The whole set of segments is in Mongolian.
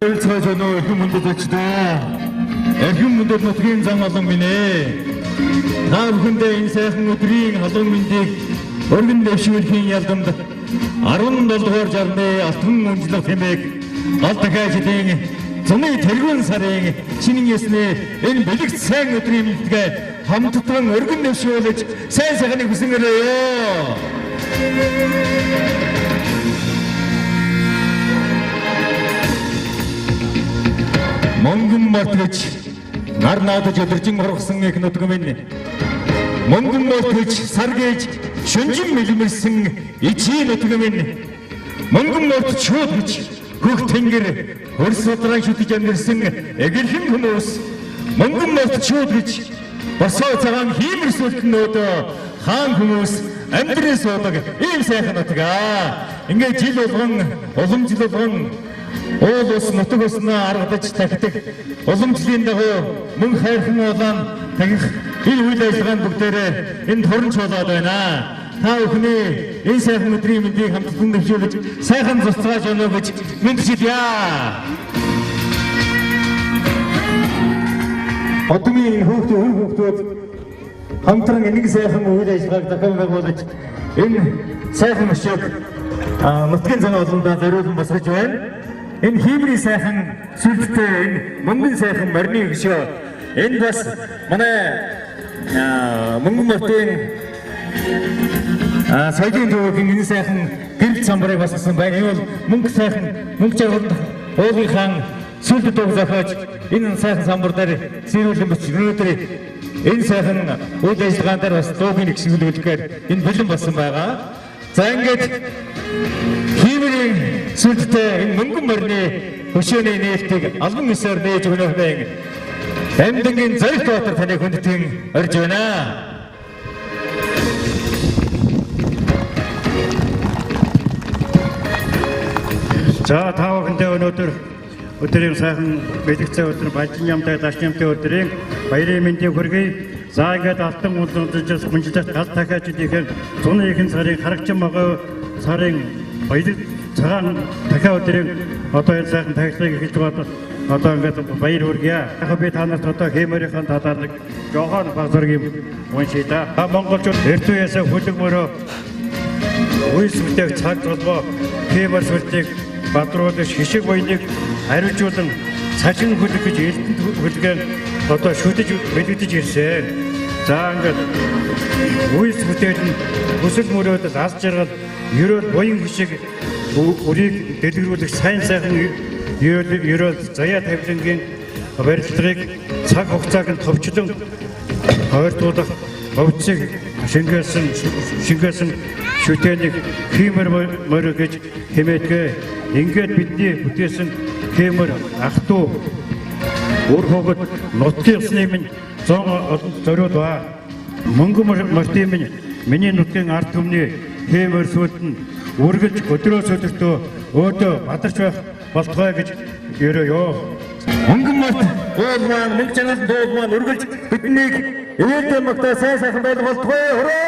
Өлцгөөж өнөө эрхэм мөндөд очдоо. Эрхэм мөндөд нутгийн зам олон минь ээ. Та бүхэндээ энэ сайхан өдрийн халуун мэндийг өргөн дэвшүүлэхийн ялгамд 17 дугаар жарны алтан унжлах хэмээг гол дахиачдын зуны тэргүүн сарын шинэн ясны энэ бэлэгт сайн өдрийн мэндгээ хамтдан өргөн дэвшүүлж сайн сайхныг хүсэнгэрээ. Мөнгөнморьтоо нар наадаж өдөржин хоргосон их нутгийн минь Мөнгөнморьтоо сар гэж шүнжин мэлмэрсэн ичийн нутгийн минь Мөнгөнморьт шууд гэж хөх тэнгэр хөрс удран шүтэж амьдэрсэн эгэрхэн хүмүүс Мөнгөнморьт шууд гэж босоо цагаан хиймэр сүлтнүүд хаан хүмүүс амьдрын суудаг ийм сайхан нутгаа. Ингээд жил болгон уламжлал болгон Ол ус нутаг уснаа аргадаж тахилгыг уламжлалын дагуу мөн хайрханы улаан тахих энэ үйл ажиллагаанд бүгдээрээ энд хорон чуулаад байна. Та бүхний энэ сайхан өдрийн мэндийг хамтдан дэвшүүлж сайхан цуцгааж өнөө гэж мэдчилье. Одоогийн хүүхдүүд хамтран нэг сайхан үйл ажиллагааг дахин байгуулж энэ сайхан өшөөг нутгийн зан олондоо зориулсан босгож байна. Энэ Хийморийн сайхан сүлдтэй энэ мөнгөн сайхан морины хөшөө энэ бас манай Мөнгөнморьтын соёлын төвийн энэ сайхан гэрэл самбарыг бассан байна. Энэ бол мөнгө сайхан Мөнхжаргалант уулынхан сүлд дуу зохиож энэ сайхан самбар дээр сэрүүлэн бич өнөөдөр энэ сайхан үйл ажиллагаан дээр бас дуугийн гişгэлүүлэхээр энэ бэлэн болсон байгаа. За ингээд Хийморийн сүлдтэй энэ Мөнгөнморьны хөшөөний нээлтийг албан ёсоор нээж өгөх нь Д.Дамдины Зоригтбаатар таны хүндэтэн орж байна. За та бүхэндээ өнөөдөр өдрийн сайхан бэлэгцээ өдөр Малчин ямтай дашнямтай өдрийн баярын мэндийг хүргэе. За ингээд алтан унжлалж хүнжлэлт гал дахиачдын зуны ихэнх сарын харагчин могой сарын баяр цагаан дахиад өдрийн одоо энэ сайхан тахилгыг эхэлж байгаа одоо ингээд баяр хүргье. Яг би та нарт одоо Хийморийн татаалаг жохон баг зургийг уншия да. Монголчууд эрт үеэсээ хүлэгмөрөө үйл сүлтээг цаг толгой Хиймор сүлтийг бадруулж хишиг буйныг ариужуулан цажин хүлэг гэж эрдэнд хүлгэн одоо шүтэж бэлэгдэж ирсэн. За ингээд үйл сүлтээл нь хүсэл мөрөөдөл алж жаргал ерөөл буян хишиг үрийг дэлгэрүүлэх сайн сайхан ерөөл заяа тавилангийн барилгыг цаг хугацааг нь товчлон ойртуулах өвцөг шингээсэн шүтээнийг Хийморийн гэж хэмээдгээ. Ингээд бидний бүтээсэн Хиймор ах トゥ өөр хогод нутгийн усны минь зон олон зориуд ба Мөнгөнморьтоо минь миний нутгийн ард түмний Хиймор сүлд нь үргэлж өдрөөс өдөртөө өөдөө бадарч байх болтугай гэж ерөөё. Мөнгөнморьт уулман Мөнхжаргалант уулман үргэлж биднийг ээлдэн магтаа сайн сайхан байх болтугай. Хүрээ!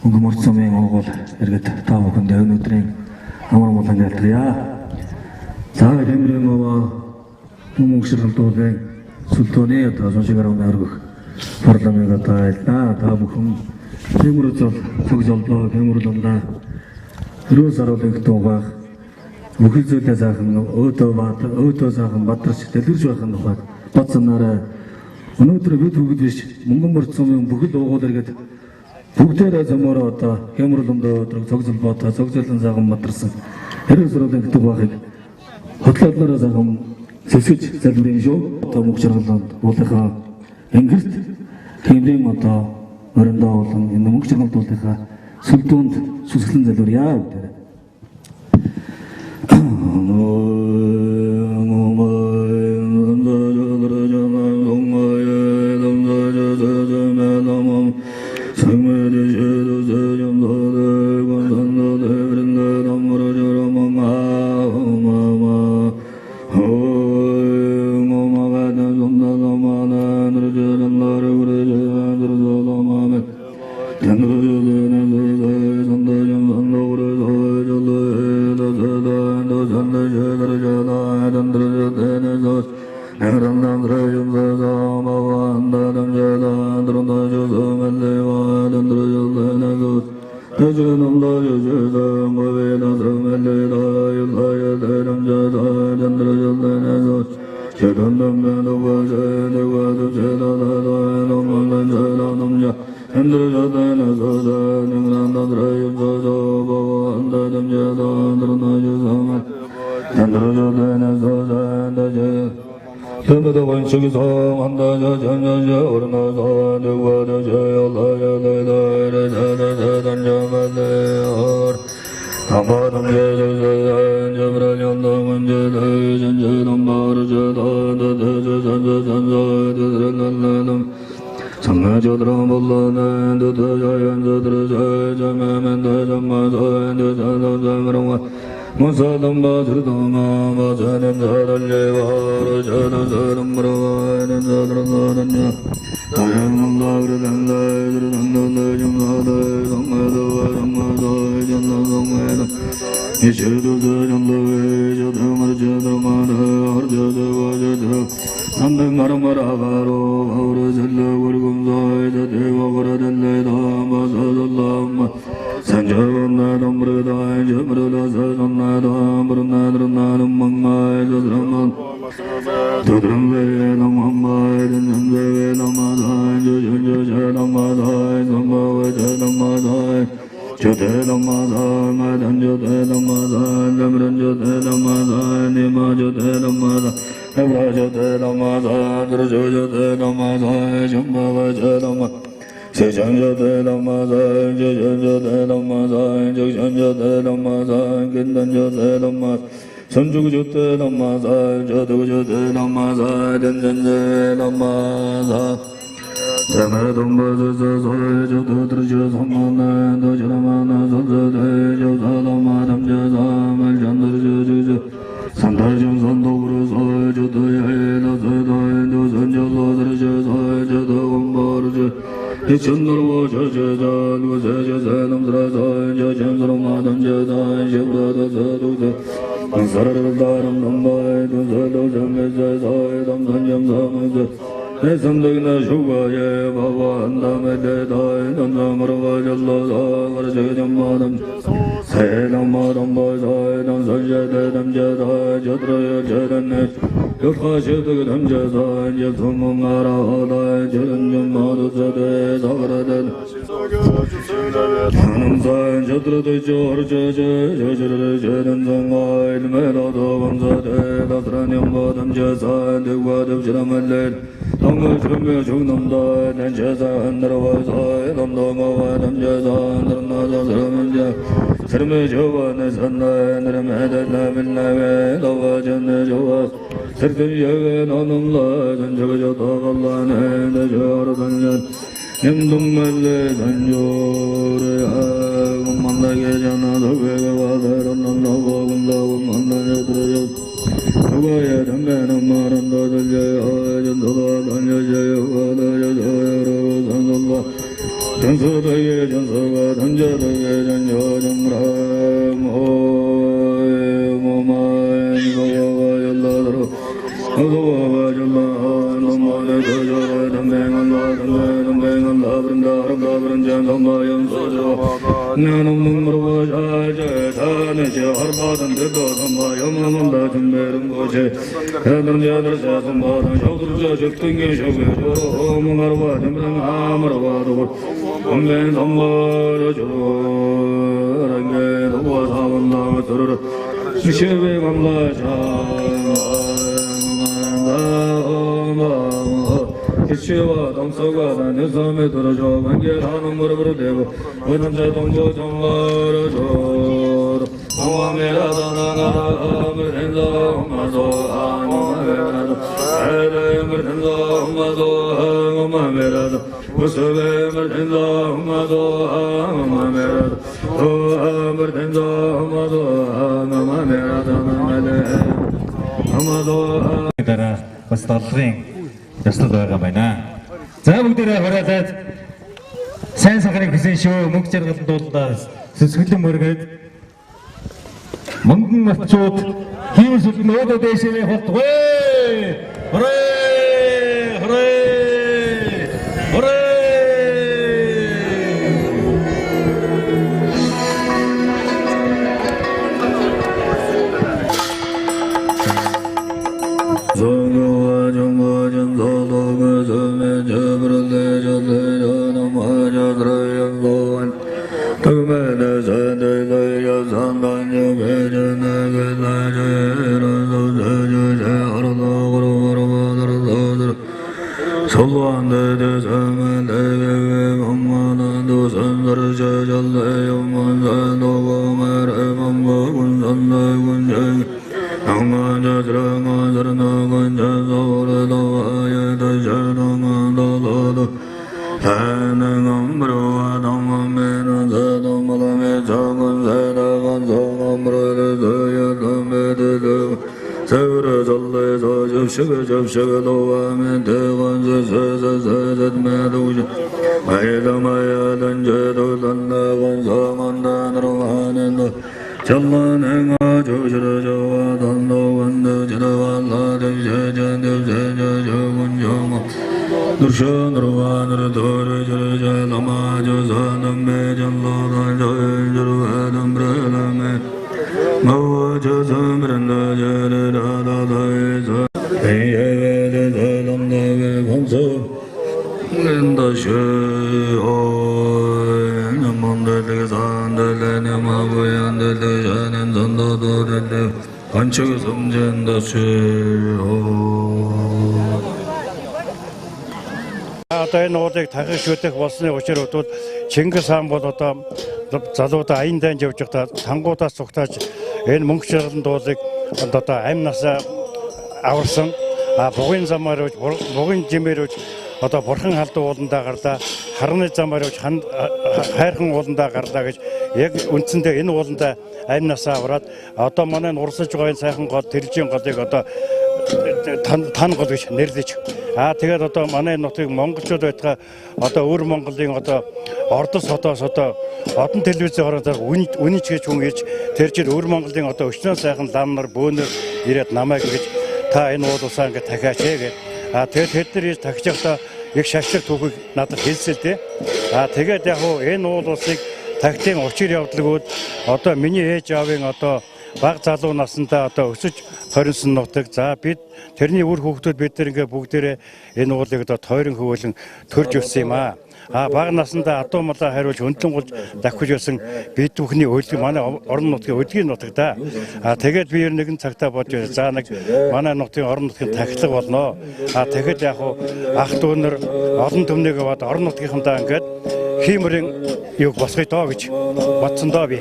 Мөнгөнморьт сумын онгол иргэд та бүхэндээ өнөөдрийн амар болон ялтрия. За Хийморийн Мөнхжаргалантын сүлтөөний одоо соншигоор өргөх парламент одоо айлна. Та бүхэн Хийморийн цог золдоо Хийморлондоо өрөөс оруулах тугаах бүхэл зүйлээ сайхан өөдөө сайхан бадарч дэлгэрж байх нь тухайд бодсонараа өнөөдөр бид бүгд биш Мөнгөнморьт сумын бүхэл уугуул иргэд бүгдээрээ замаараа одоо Хийморлондоо цог золбоотой цог золон сайхан бадарсан өрөөс оруулах тугаахыг хотлооднороо сайхан сэсгэж залбирэн шүү. Одоо Мөнхжаргалант уулынхаа энгэрт Хийморийн одоо орондоо болон энэ Мөнхжаргалант уулынхаа сүлдөөнд сүсгэлэн залбирья гэдэг. Мөнгөнморьтоод Хийморийн нөөдөө дэшээ хутгвэ. Хурээ! Хурээ! Хурээ! Одоо энэ уулыг тахил шүтэх болсны учир бол Чингис хаан бол одоо залуудаа аян дайнд явж байхдаа тангуудаас цугтааж энэ Мөнхжаргалант уулыг одоо амь насаа аварсан бугын замаар явж бугын жимээр явж одоо бурхан халдуу ууландаа гарлаа харны замаар явж хайрхан ууландаа гарлаа гэж яг үндсэндээ энэ ууландаа амь насаа аваад одоо манай урсаж байгаа сайхан гол тэржийн голыг одоо тан гол гэж нэрлэж тэгээд одоо манай нутгийг монголчууд байтгаа одоо өвөр Монголын одоо ордос хотоос одоо одон телевизийн хороо үнийч гэж хүн ирж тэрчээр өвөр Монголын одоо өчнөө сайхан лам нар бөөнөр ирээд намайг гэж та энэ уул усаа ингээд дахиач гэж тэгээд тэд нар тахиж явахдаа их шашиг түүхийг надад хэлсэн л дээ тэгээд яг энэ уул усыг тахилын учир явдлууд одоо миний ээж аавын одоо баг залуу насндаа одоо өсөж хоринсон нутаг бид тэрний үр хүүхдүүд бид нар ингээ бүгдээрээ энэ уулыг одоо тойрон хөвөлөн төрж өссөн юм баг насндаа адуу малаа хариулж хөндлөнгулж давхиж байсан бид бүхний өөлөг манай орон нутгийн өдгийн нутаг да тэгээд би нэгэн цагтаа бодож нэг манай нутгийн орон нутгийн тахилга болно тэгэхэд яг ах дүү нар олон төмнийг аваад орон нутгийнхандаа ингээд Хийморийн юг босгоё доо гэж бодсон доо би.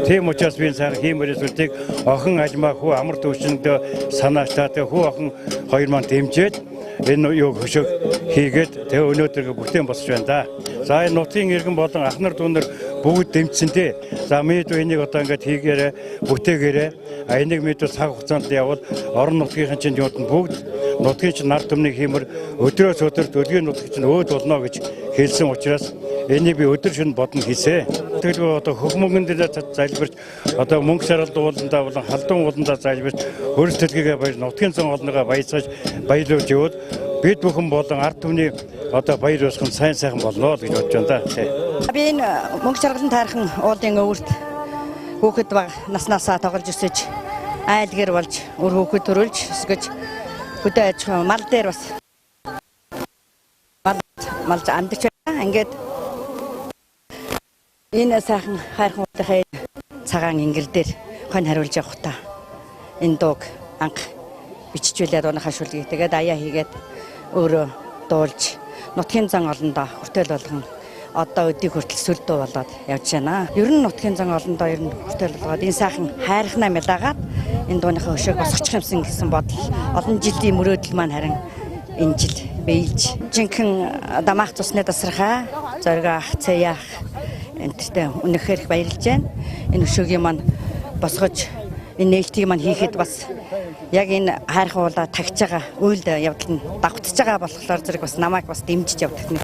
Тийм учраас би сайн Хийморийн сүлтийг охин альмаа хүү амар төвшөндөө санаачлагаар хүү охин хоёр маань дэмжиж энэ юг хөшөг хийгээд тэг өнөөдөр бүтээн босч байна да. За энэ нутгийн иргэн болон ах нар дүү нар бүгд дэмжсэнтэй. За мэд энийг одоо ингээд хийгээрээ бүтээгээрээ энийг мэд цаг хугацаанд явбал орон нутгийн чинь юуд нь бүгд нутгийн чинь нар төмний Хиймор өдрөөс өдөрт өлгийн нутгийн чинь өөд болно гэж хэлсэн учраас энийг би өдөр шөнө бодно хийсэ. Тэгэхээр одоо хөгмөнгөндөө залбирч одоо Мөнхжаргалант ууландаа болон халдун ууландаа залбирч хөрөлтөлгийгээ баяр нутгийн зан олныгаа баяцгааж баярлуулж яваад бид бүхэн болон ард түмний одоо баяр усхан сайн сайхан болно л гэж бодож байна да. Би энэ Мөнхжаргалант хайрхан уулын өвөрт хүүхэд баг наснасаа тоглож өсөж айлгэр болж өр хүүхэд төрүүлж өсгөж хөдөө аж ахуй мал дээр бас мал амдч байна. Ингээд энэ сайхан хайрхан уулын цагаан ингэр дээр хон хариулж явах та энэ дууг анх биччихвэлээ дууныхаа шүлгийг тэгээд аяа хийгээд өөрөө дуулж нутгийн зан олондоо хүртэл болгон одоо өдийг хүртэл сүл дуу болоод явж байна. Ер нь нутгийн зан олондоо ер нь хүртэл болгоод энэ сайхан хайрханы мэлаагаад энэ дууныхаа өшөөг босгочих юмсан гэсэн бодол олон жилийн мөрөөдөл маань харин энэ жил биелж жинхэнэ дамаах цусны тасархаа зориг ах цаяах энтертэй үнэхээр их баярлж байна. Энэ өшөөгийн маань босгож энэ нээлтийг маань хийхэд бас яг энэ хайрхан уулаа тагж байгаа үйл явдал нь давтж байгаа болохоор зэрэг бас намайг бас дэмжиж явдаг нэг.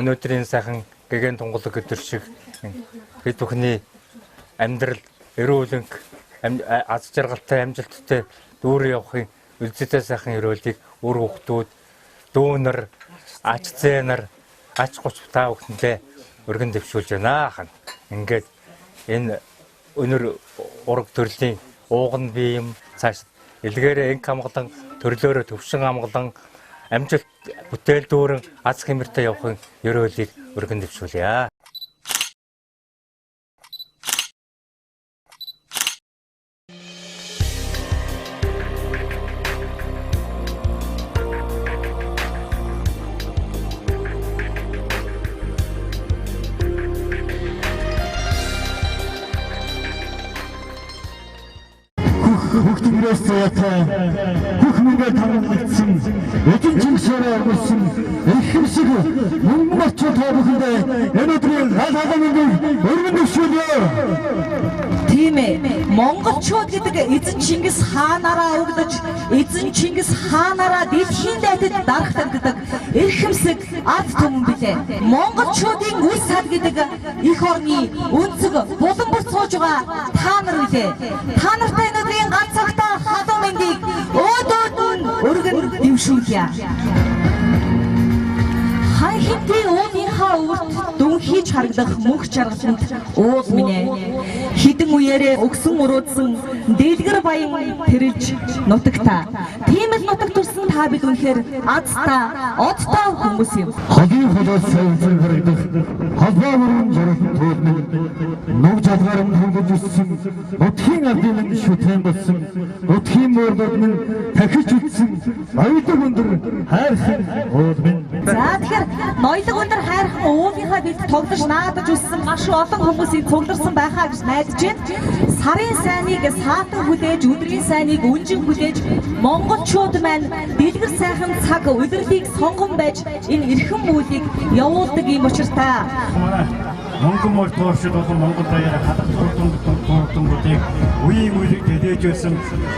Өнөөдрийн сайхан гэгэн тунгалаг өдөр шиг бид бүхний амьдрал эрүүлэн аз жаргалтай амжилттай дүүрэн явахын үлдэтэй сайхан эрүүлгийг үр хүүхдүүд, дүүнэр, ач зээнэр, ач гуч та бүхэндээ өргөн дэвшүүлж байна хань. Ингээд энэ өнөр ураг төрлийн ууган бием цааш илгээрээ инк амгалан төрлөөрөө төвшин амгалан амжилт бүтээл дүүрэн аз хэмэртэй явахын ерөөлийг өргөн дэвшүүлье. Хүүхдүүдээс заяатай хүүхнүүгээ тамгаалсан эзэн чингисээрээ өгсөн ихэмсэг Мөнгөнморьтоо бүхэндээ өнөөдрийн хаалгааны өргөн дэвшүүлье. Тийм ээ. Монголчууд гэдэг эзэн Чингис хаанаараа өгдөж, эзэн Чингис хаанаараа дэлхийн аз түмэн билээ. Монголчуудын үс сад гэдэг их орны өнцөг булан бус сууж байгаа та нар үлээ. Та нартай өнөөдрийн ганц цагтаа халуун мэндийг өөдөөд нь өргөн дэвшүүлье. Хайрханы уулынхаа үрт дүн хийж харагдах Мөнхжаргалант уул минь ээ. Хідэн үеэрээ өгсөн уруудсан дэлгэр баян тэрэлж нутагта. Тийм л нутаг турсан та бид үнэхээр азтай, одтой хүмүүс юм. Хогийн холоос савлан харагдах холбоо уран жаргалт туулна. Мөнгжаргалан хөнгөлсөн Нутгийн ардын шүтэн болсон. Нутгийн мөрдөд тахиж үтсэн аюулгүй өндөр хайрхан уул минь. За тэгэхээр ноёлог өндөр хайрхан уулынхаа бид тоглож наадаж үссэн маш олон хүмүүсийн цугларсан байхаа гэж найдаж байна. Сарын сайныг саатан хүлээж, өдрийн сайныг үнжин хүлээж, монголчууд маань дэлгэр сайхан цаг удирлыг сонгон байж энэ эрхэм мүүлийг явуулдаг юм учиртай. Мөнгөнморьтоо шиг болон Монгол даяараа хадах туртungуудыг үеийн үеийг дээд байсан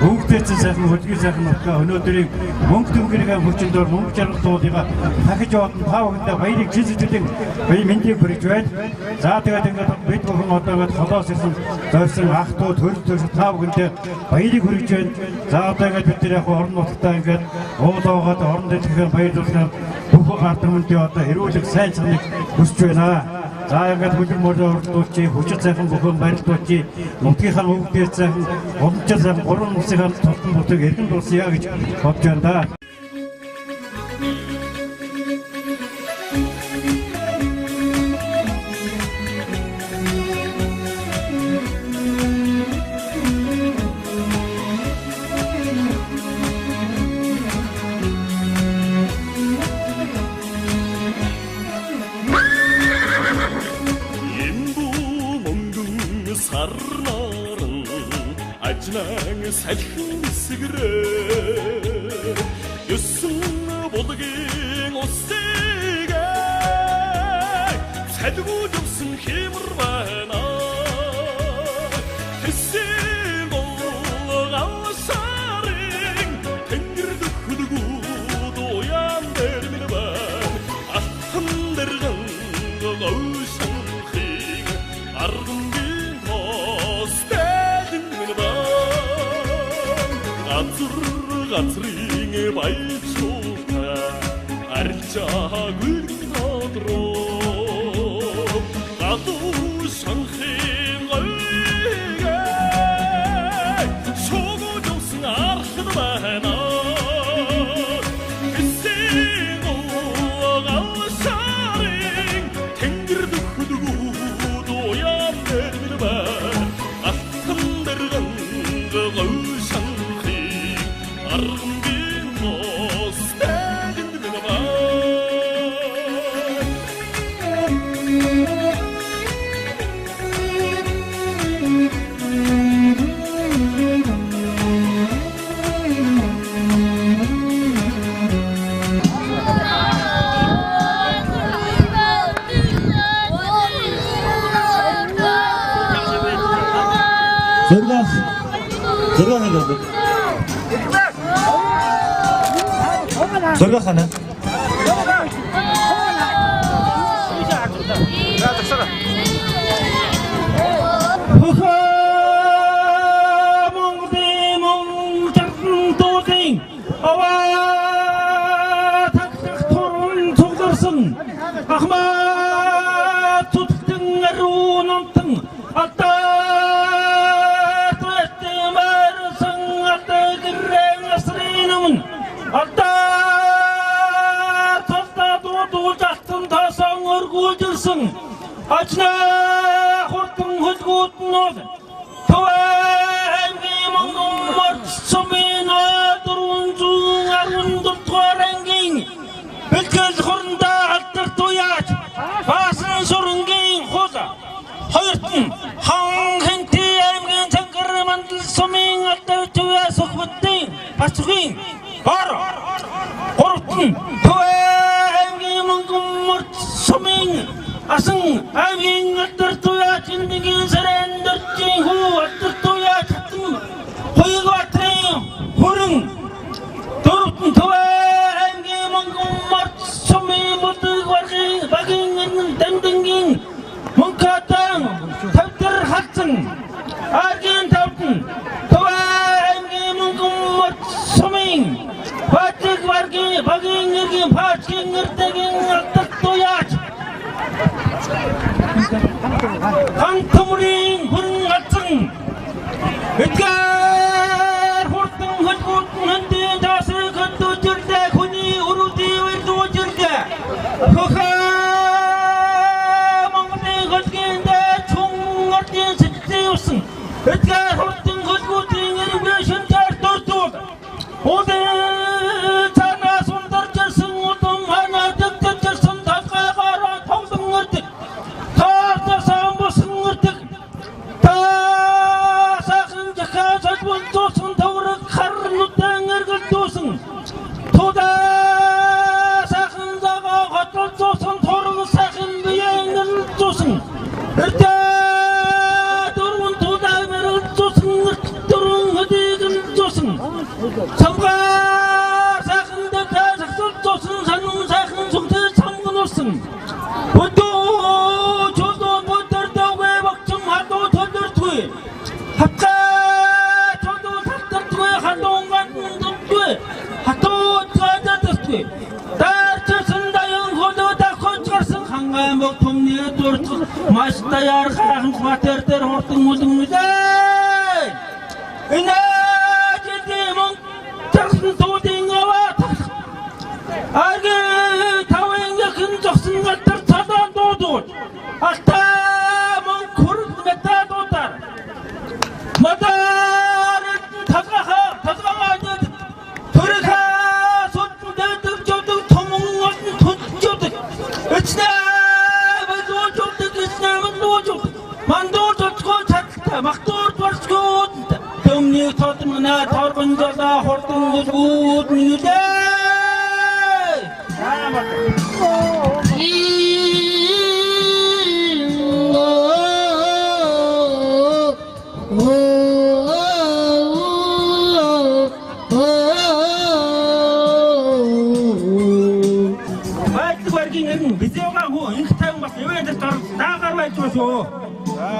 өвгдөөцөн сайхан хөдөлгөөн сайхан нутгаа өнөөдрийн мөнгө төгрөгийн хүчиндор Мөнхжаргалантуудыг дахиж яваад та бүхэндээ баярыг жижигдэн бие мэндийг хүргэж байна. За тэгээд ингээд бид бүхэн одоо холоос ирсэн зорьсон ах トゥ төрөл та бүхэндээ баярыг хүргэж байна. За одоо ингээд бид нар яг орон нутгатаа ингээд уулаагаад орон дэвшгээр баярлуулснаар бүх ард түмэндээ одоо эрүүлэг сайн санааг хүсэж байна. За ингээд Мөнгөнморьтоо урдуулчих, хүчит сайхан бүхэн баярлуулчих, нутгийнхаа хүүхдүүд сайхан, уламжлал сайхан, уран усаа тусдан бүтэг эргэн дуусъя гэж бодож байна да. 살큰 스그레 유승 보드긴 옷세가 새두고 접슨 힘을 봐나 햇새고 가와사링 댕기르도 흐두고 도얌 내리미는 반 아픈 데르간 거우상히 아르근긴 호스테딩는 반 가트링에 발초가 알자글 나들어 나도 상행 얼리게 소고 정승 아르하나 그세고 가사링 탱기르도 흐두고 도얌 내리는 반 아픈 데르간 거우상 아름긴 모습에 зоригхany. Ачна хурдан хөлгүүд нь бол төвөөний Мөнгөнморьт сумын 414 дугаар ангийн бэлтгэл хурандаа алдарт уяаж баасан шурангийн хул хоёрт нь ханхэнти аймгийн цангар мандал сумын алдар төвөөс хөвдийн бацгийн бор гуравт нь төвөөний Мөнгөнморьт сумын асан аймгийн алдар төвөөс эндгийн саран дөржин хүү алдар төвөөс хатан хоёрт хүрэн дөрөвт нь төвөөний Мөнгөнморьт сумын Хагийн нэргийн паачгийн нэртэгийн алдарт туяач. Хантамрын хүрэн газар эдгээр хурдан хөлгүүдэн хөндийн дасрыг хөндөөжирлээ хүний өрүүдийн өрдөөжирлээ хөхөө Монголын хөлгийн дэд чүн ордын сэтгэл юусан эдгээр хурдан хөлгүүдийн эргээ шинжээр дурдуул Олон цанаас ундарч ирсэн удам ханаа дэгдэж ирсэн талхайгаараа тоглон өрдөг таартасан бусан өрдөг сайхан жахаа садвал дуусан тавраг харнудан эргэл дуусан тудаа сайхан загаа хотол дуусан торол сайхан биеэн эргэл дуусан дөрвөн тудаа эргэл дуусан дөрвөн хөдийг эргэл дуусан самгаа сайхан дэвтэ сахсал дуусан санун сайхан сүнтэй самган урсан өдөө чулуу бүдэр дэвгээ багчим хадуу төлөртгүй хатгаа чулуу талтартгүй хадуун ганддгүй хатуу цаадартгүй даарчсан даян хөлөө дахиж гарсан хангаан бог түмний дуртал маш даяар хаан батэр дээр хурдан үлэн үлээ энэ жилдимон тархан туудын аваад аргийн тавын яхан зогсон галтар цадаан дуудуул алтаа мон хүрд метаа дуудаар мадар тазгагаа төрөхөө сүтэн дэдэг жодог томон олон төлжөдөг эцнээ бэлүүжөдөг эцнээ мэлүүжөдөг мандууржөдгөө чадалтай махтуурд барчгууд төмний тодмнаа торгон жолоо хурдан гүлгүүд нэлээ Бизэвга хөө их тайван бас ивэндээс даагаар байж шүү.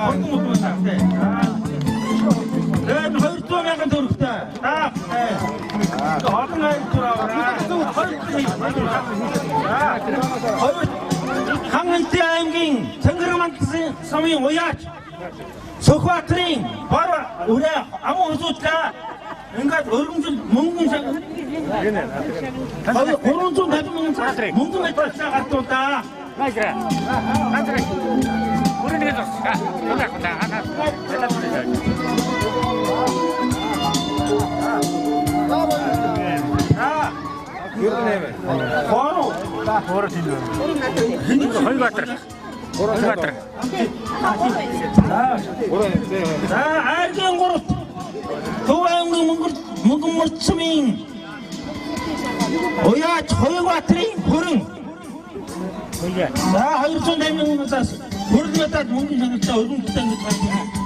Хурдан муу таатай. Тэгээд 200 мянган төгрөгтэй. Олон хайр зураараа. Хангалтын аймгийн Цэнгэрмангсын сумын уяач Сүхбаатарын бар үрээ амун хосуудлаа. Ингээд өргөмжил мөнгөн шаг 350 мянган цаас Мөнгөнморьтоо гартуулаа. Найзраа. Бүрэнийгээ зогсоо. Аргийн гурав Төвөөнгийн Мөнгөнморьтсмын уяач Хоёрбаатарын хүрэн. За 250 мянган цаас хүрэн надад Мөнгөнжаргалтай өргөмжтэй гэж байна.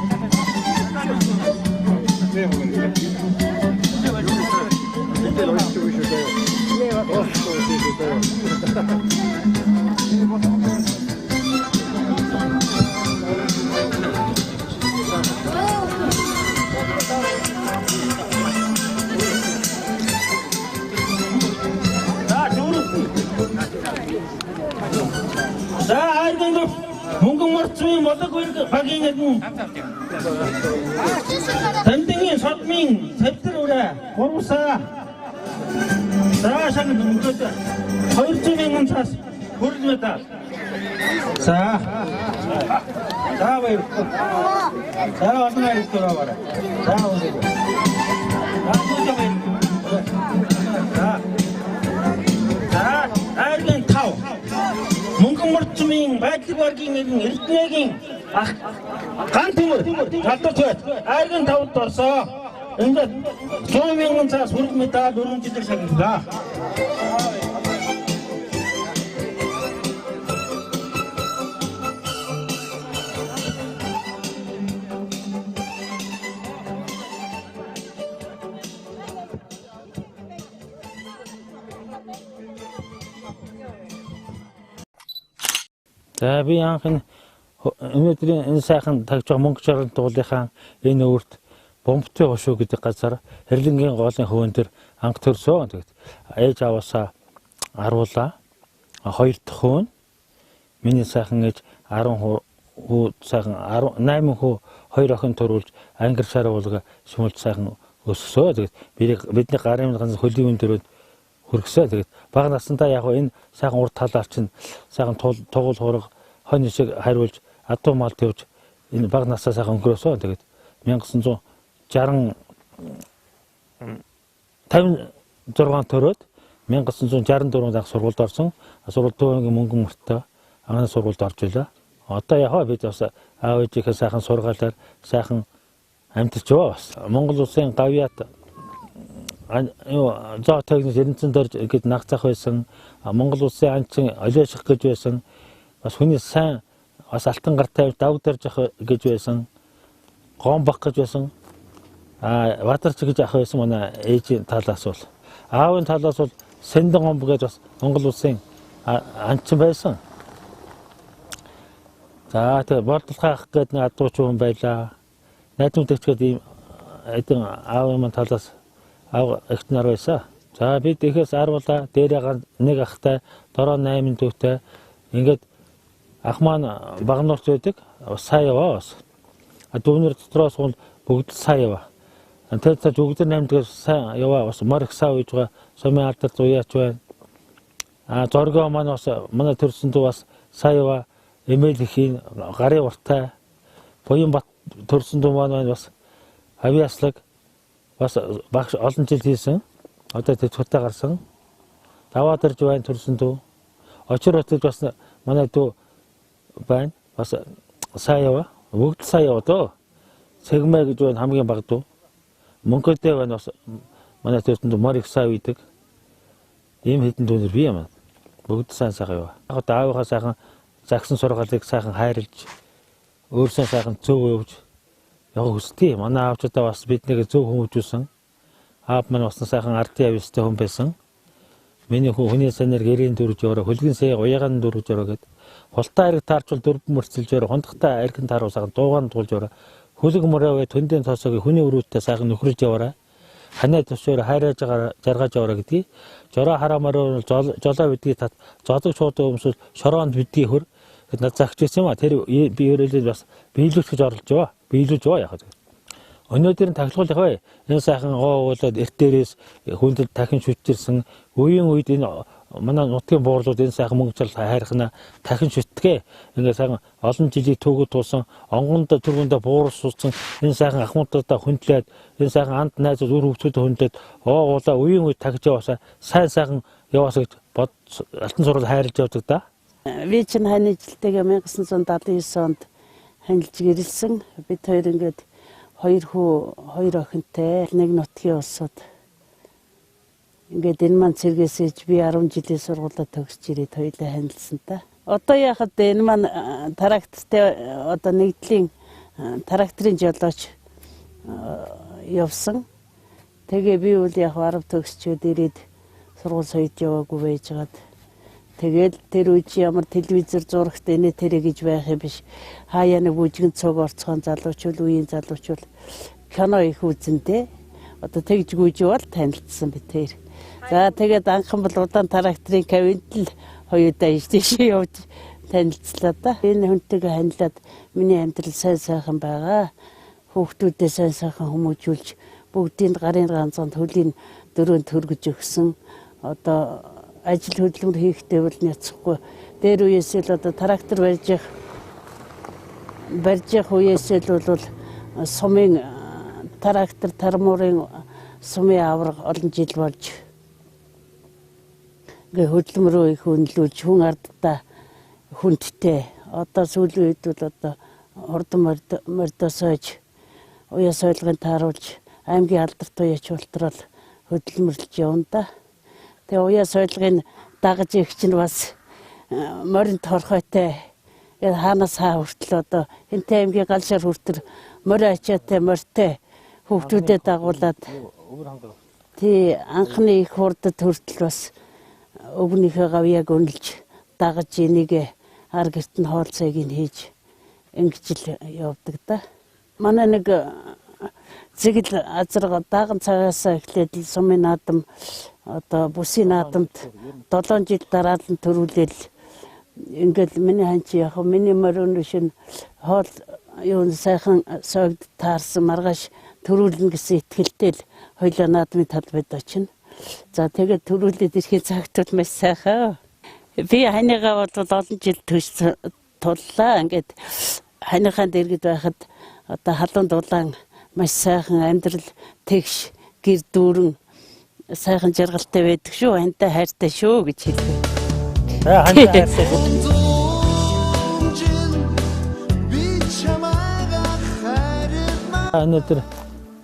За айдын Мөнгөнморьтсмын болгон багийн нэгэн Д.Дамдины содмын савтар үрээ гурвсаа за шагнад мөнгөд 200 мянган цаас хүрэл медаль. За баяр. За олон хайр төрөөр. За үнэ. За айдын тав Мөнгөнморьтсмын байдлыг баргийн нэгэн эрдэнэгийн ган төмөр талдарч байт. Айргийн тавд орсоо. Ингээд 100 мянган цаас хүрэл медаль өргөмжлөл шагналаа. За би анхны өнөөдрийн энэ сайхан тагж байгаа Мөнхжаргалант уулынхаа энэ өөрт бомбтой хошуу гэдэг газар хэрлэнгийн голын хөвөн дээр анх төрсөн. Тэгээд ээж аваасаа аруулаа. Хоёр дахь хүү нь миний сайхан ээж 10 хүү сайхан 8 хүү 2 охин төрүүлж ангар шаргуулга шимүүлж сайхан өссөө. Тэгээд бидний гарын ганц хөлийн өндөрөд хөргсөө. Тэгээд бага насандаа яг энэ сайхан урд талаар чинь сайхан тугуул хураг хонь шиг хариулж адуу мал тавьж энэ бага насаа сайхан өнгөрөөсөө. Тэгээд 1956 төрөөд 1964 анх сургуульд орсон. Сургууль төвийн Мөнгөнморьтоо анхны сургуульд орж илаа. Одоо яг бид бас аав ээжийнхээ сайхан сургаалаар сайхан амьдарч байгаа бас. Монгол улсын гавьяат зоо техник эрдэнэсэн дөрж гээд нагцах байсан. Монгол улсын анчин олиоших гэж байсан. Бас хүний сайн бас алтан гар тавьж давг дэрж ах гэж байсан. Гомбах гэж байсан. Ватарч гэж ах байсан манай ээжийн талаас бол. Аавын талаас бол Сэндэн гомб гэж бас Монгол улсын анчин байсан. За тэгээ болдолхаах гээд нэг адууч хүн байлаа. Найдвар төгчгээд ийм эдэн аавын маань талаас аав ихт нар байсан. За бид ихээс аруулаа дээрээ нэг ахтай дороо 8 дүүтэй ингээд ах маань багнуурч байдаг. Сая яваа бас. Дүүнэр дотроос бүгд сая яваа. Тэгээд цааш өгдөр 8 дээс сайн яваа бас морих саа үйж байгаа. Сумын алдар зуяач байна. Зоргоо маань бас манай төрсөндөө бас сая яваа. Эмээл ихийн гарын уртай буян бат төрсөндөө маань бас авиаслаг бас багш олон жил хийсэн. Одоо тэтгэвртэй гарсан. Даваа дэрж байна төрсөндөө. Очир хотод бас манай дүү байна. Бас сая яваа. Бүгд сая яваа дөө. Сэгмэ гэж байна хамгийн баг дүү. Мөнхжаргалант байна бас манай төрсөндөө морих саа үйдэг. Ийм хэдэн дүүнэр бий юм. Бүгд сайн яваа. Яг аавынхаа сайхан загсан сургаалыг сайхан хайрлж өөрсөө сайхан зөв өгж явах хүсдэг. Манай аавчдаа бас биднийг зөв хүмүүжүүлсэн. Аав маань бас сайхан ардын авьяастай хүн байсан. Миний хүний санаар гэрийн дөрвж яваа, хөлгийн сая уягаан дөрвж яваа гэд. Хултаа хэрэг таарчвал дөрвөн мөрцөлж яваа, хондохтой архин тааруу сайхан дуугаан туулж яваа. Хөлөг мөрөө төндийн тоосог хүний өрөөдтэй сайхан нөхрөж яваа. Ханаа төсөөр хайраж жаргаж яваа гэдгийг. Жороо хараамаар жолоо бидгийг тат зодог шууд өмсөл шороонд бидгийг хөр гэд над загч байсан юм а. Тэр би өөрөлд бас биелүүлж гэж оролж байгаа. Биелүүлж байгаа яхаа. Өнөөдөр нь тахилгуулах бай. Энэ сайхан гоовуулаад эрт дээрээс хүндэд тахин шүтжирсэн үеийн үед энэ манай нутгийн буурлууд энэ сайхан мөнгөжрал хайрхана тахин шүтгээ. Ингээ сайхан олон жилийн түүгүүд тулсан онгонд түргүндээ буурс суудсан энэ сайхан ахмуудаа хөндлөөд энэ сайхан анд найзууд үр хөвцөд хөндлөөд уула үеийн үед тахиж яваасаа сайн яваасаа гэж бод алтан сурал хайрлж явдаг да. Би чинь хань жилтэйгээ 1979 онд ханилж гэрэлсэн. Бид хоёр ингээд 2 охинтой нэг нутгийн улсууд ингээд энэ маань цэргээсэж би 10 жилийн сургуулаа төгсөж ирээд хоёулаа ханилсан та. Одоо яхад энэ маань трактортай одоо нэгдлийн тракторын жолооч явсан. Тэгээ би үл яг 10 төгсчөөд ирээд сургууль соёд яваагүй байжгаад тэгэл тэр үеч ямар телевизээр зурагт энэ тэрэ гэж байх юм биш. Хаяа нэг бүжгэн цог орцгоон залуучул үеийн залуучул кино их үзэндээ одоо тэгж гүйж бол танилцсан би тэр. За тэгээд анхан бол удаан тракторын кавинтл хоёудаа иштэйшээ явж танилцлаа да. Энэ хүнтэйгээ ханилаад миний амьдрал сайн сайхан байгаа. Хүүхдүүдээ сайн сайхан хүмүүжүүлж бүгдийн гарын ганцхан хөлийн дөрөнд төргөж өгсөн. Одоо ажил хөдөлмөр хийхдээ бол няцхгүй. Дээр үеэсэл одоо трактор барьж явах үеэсэл бол сумын трактор тармуурын сумын авраг олон жил болж гээ хөдөлмөрөө их хөндлүүлж хүн ардтаа хүндтэй. Одоо сүүлийн үед бол одоо Мөнхжаргалантаа сойж уяа сойлгын тааруулж аймгийн алдарт уяач болтрол хөдөлмөрлж явна да. Тэгээ уяа сойлгын дагаж их чинь бас морин торхойтой хаанаас хаа хүртэл одоо энтэй аймгийн галшаар хүртэл морь ачаатай морьтой хүүхдүүдэд дагуулад тий анхны их хурдад хүртэл бас өвгнийхээ гавьяаг өнлж дагаж энийг ар гэрт нь хоолцоог нь хийж ингэж л явдаг да. Манай нэг зэгэл азар дааган цагаас эхлээд сумын наадам одоо бүсийн наадамд 7 жил дараалан төрүүлэл ингээл миний ханчи яг миний мөрөн шин хоол юу сайхан согд таарсан маргааш төрүүлнэ гэсэн итгэлтэй л хоёлоо наадмын талбайд очино. За тэгээд төрүүлээд ирэхэд цагтвал маш сайхан. Би ханыгаа бол олон жил төс туллаа. Ингээд ханыхаа дэргэд байхад одоо халуун дулаан маш сайхан амьдрал тэгш гэр дүүрэн сайхан жаргалтай байдаг шүү. Хантай хайртай шүү гэж хэлдэг. Хантай хайртай. Өнөөдөр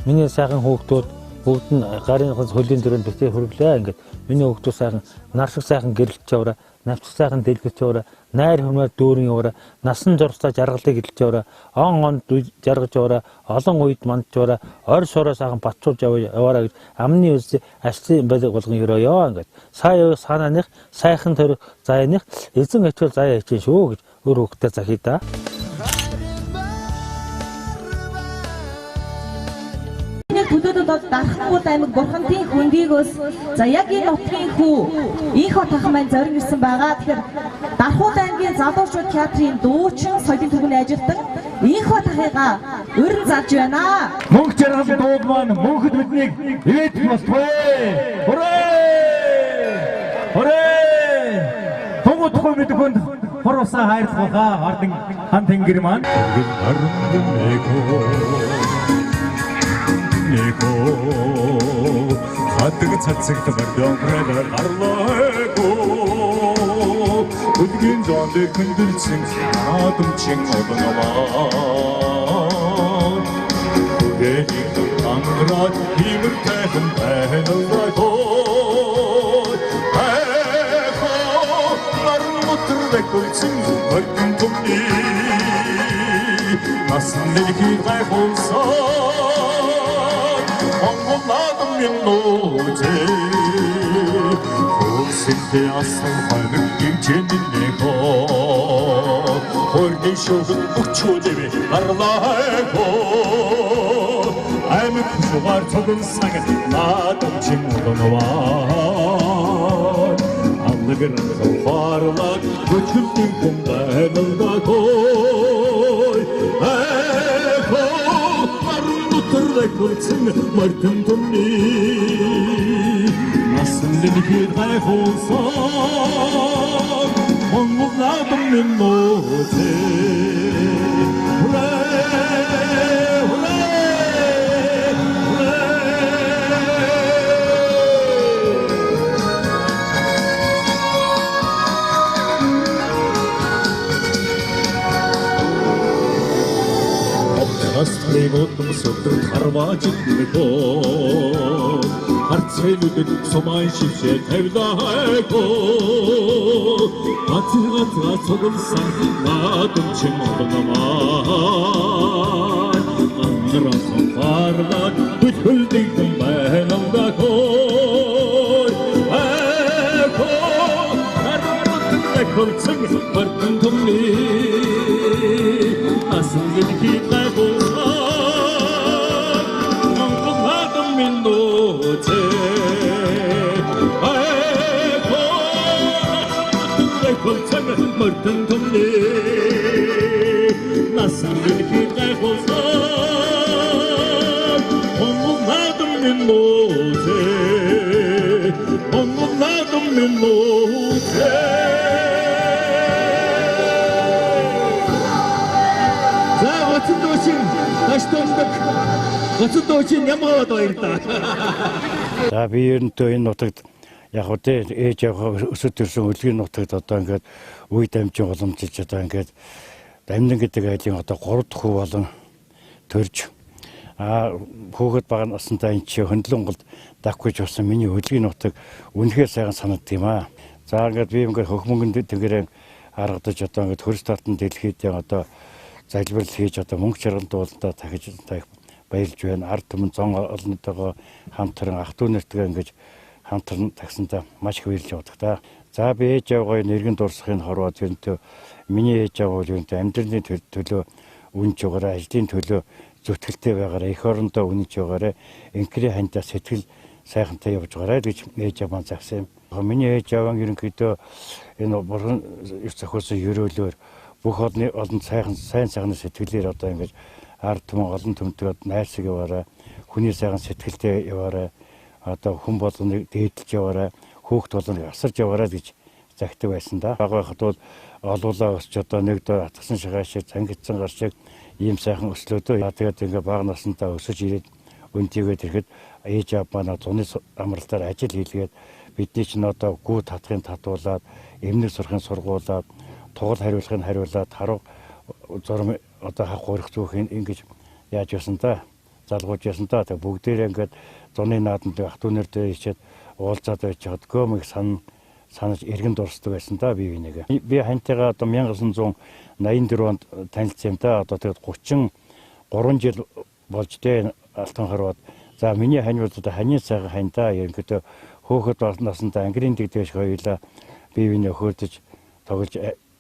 миний сайхан хүүхдүүд бүгд нь гарын хөлийн дөрөнд битээ хүргэлээ. Ингээд миний хүүхдүүд сайхан нар шиг сайхан гэрэлж яваараа, навч сайхан дэлгэж яваараа, найр humаар дүүрэн яваараа, насан зурцаа жаргалыг хэлж яваараа, он жаргаж яваараа, олон үед мандж яваараа, ойр шороо сайхан батчуулж яваараа гэж амны үс ашиг болгон өрөөё. Ингээд сая санааных сайхан төр заяаных эзэн хичээл заяа хичээн шүү гэж өөр хүүхдээ захий да. Бүдүүдэд бол Дархангууд аймаг Бурхантын хөндийгөөс за яг энэ нутгийн хүү инх отахан маань зориг ирсэн байгаа. Тэгэхээр Дархууд аймгийн залуучууд театрын дуучин соёлын төвөнд ажилладаг инх отахыгаа өрн зарж байна. Мөнхжаргалан дууд маань мөнхөд биднийг ивэдэх болтугай. Хүрээ! Тугуутгүй мэдгэнд хоросоо хайрлуулаа ардын хан тэнгэр маань. Хатаг цацагт бардамрал арлааго Нутгийн зоонд хүндэлсэн наадамчин одоноо Дэхийг анграад хиймэр тахин байналааго Эхо нармутр дэкулсэн хөргөн түмний Насан нэлхий гайхуулсан Минуте Хөлсөнтэй асан хайр гимчэндэн нэхо Хөргөн шугын өчөөдэй арлааго Аймаг шугаар цогон сагт наадамчин одоноо Аллагэр хаваарлаг өчөлтэн хүн байналдааго Kurzen Martin Tumni Nasıl bir kaybolsan Onlardan minnote Asтриготом сотор харваажигнэко Харцэлүдэд сумай шившээ тавилаако Ацгаа цогсон наадамчин одоноо Андрасан фарлаг бүхэлдэн байналдаако Эко харваажигнэ колцэг мартэн тумни Асэлгий гайхуу Martin Tumni Nasıl bir kaybolsan Onlardan minnote Onlardan minnote За, 어쩐 도신 다시 어쩐 도신 ямаа баярлаа. За би ерөнхийдөө энэ нутагт яг уу те ээж яваа өсөд төрсөн үлгийн нутагт одоо ингээд үе дамжин уламжлалж одоо ингээд Дамдын гэдэг айлын одоо 3 дахь хүү болон төрж хөөхөд бага насантай энэ чи хөндлөнголд даггүй журсан миний үлгийн нутаг үнэхээр сайхан санагддаг юм аа. За ингээд би ингээд хөхмөнгөнд тэгэрэн харагдаж одоо ингээд хөрс тартан дэлхийд одоо залбирал хийж одоо Мөнхжаргалант уулдаа тахиж баярлж байна. Ард түмэн зон олонтойгоо хамтран ах トゥ нэртэйгээ ингээд хамтран тагсандаа маш их баярлж явдаг та. За би ээж аваагийн нэргэн дурсахын хорвоо тэрнтэй миний ээж аваа бол үүнтэй амьдралын төлөө үнж байгаараа ажлын төлөө зүтгэлтэй байгаараа эх орондоо үнж байгаараа инкри хандаа сэтгэл сайхантай явж гараа гэж ээж аваа загсан юм. Миний ээж аваа ерөнхийдөө энэ бурхан их зохиосон ерөөлөөр бүх олон сайн сайхны сэтгэлээр одоо ингэж ард түмэн олон төмтгöd найрсаг яваараа хүний сайхан сэтгэлтэй яваараа одоо хүн болгоныг дээдлж яваараа хүүхд болгоныг асарж яваараа гэж загтаг байсан да. Бага байхад бол олуулаа өсч одоо нэг доо атгсан шагаа шиг цангидсан гар шиг ийм сайхан өслөөдөө. Тэгээд ингээ бага насндаа өсөж ирээд өнтийгээд ирэхэд ээж аав манай зуны амралтаар ажил хийлгээд бидний ч н одоо гүү татхын татуулаад эмнэг сурахын сургуулаад тугал хариулахын хариулаад харуу зурм одоо хах гурих зүүхийн ингэж яаж ясан та залгууж ясан та бүгдээрээ ингээд зуны нааданд ах トゥ нэрдээ ичээд уулзаад байж хад гомыг санаж эргэн дурсдаг байсан та би нэг. Би хантайгаа одоо 1984 онд танилцсан юм та одоо тэгээд 33 жил болж дээ алтан харууд. За миний хань бол одоо ханы цагаан хань та ерөнхийдөө хөөхд насандаа ангирын дэгдэж хоёулаа бие биенээ хөөрдөж тоглож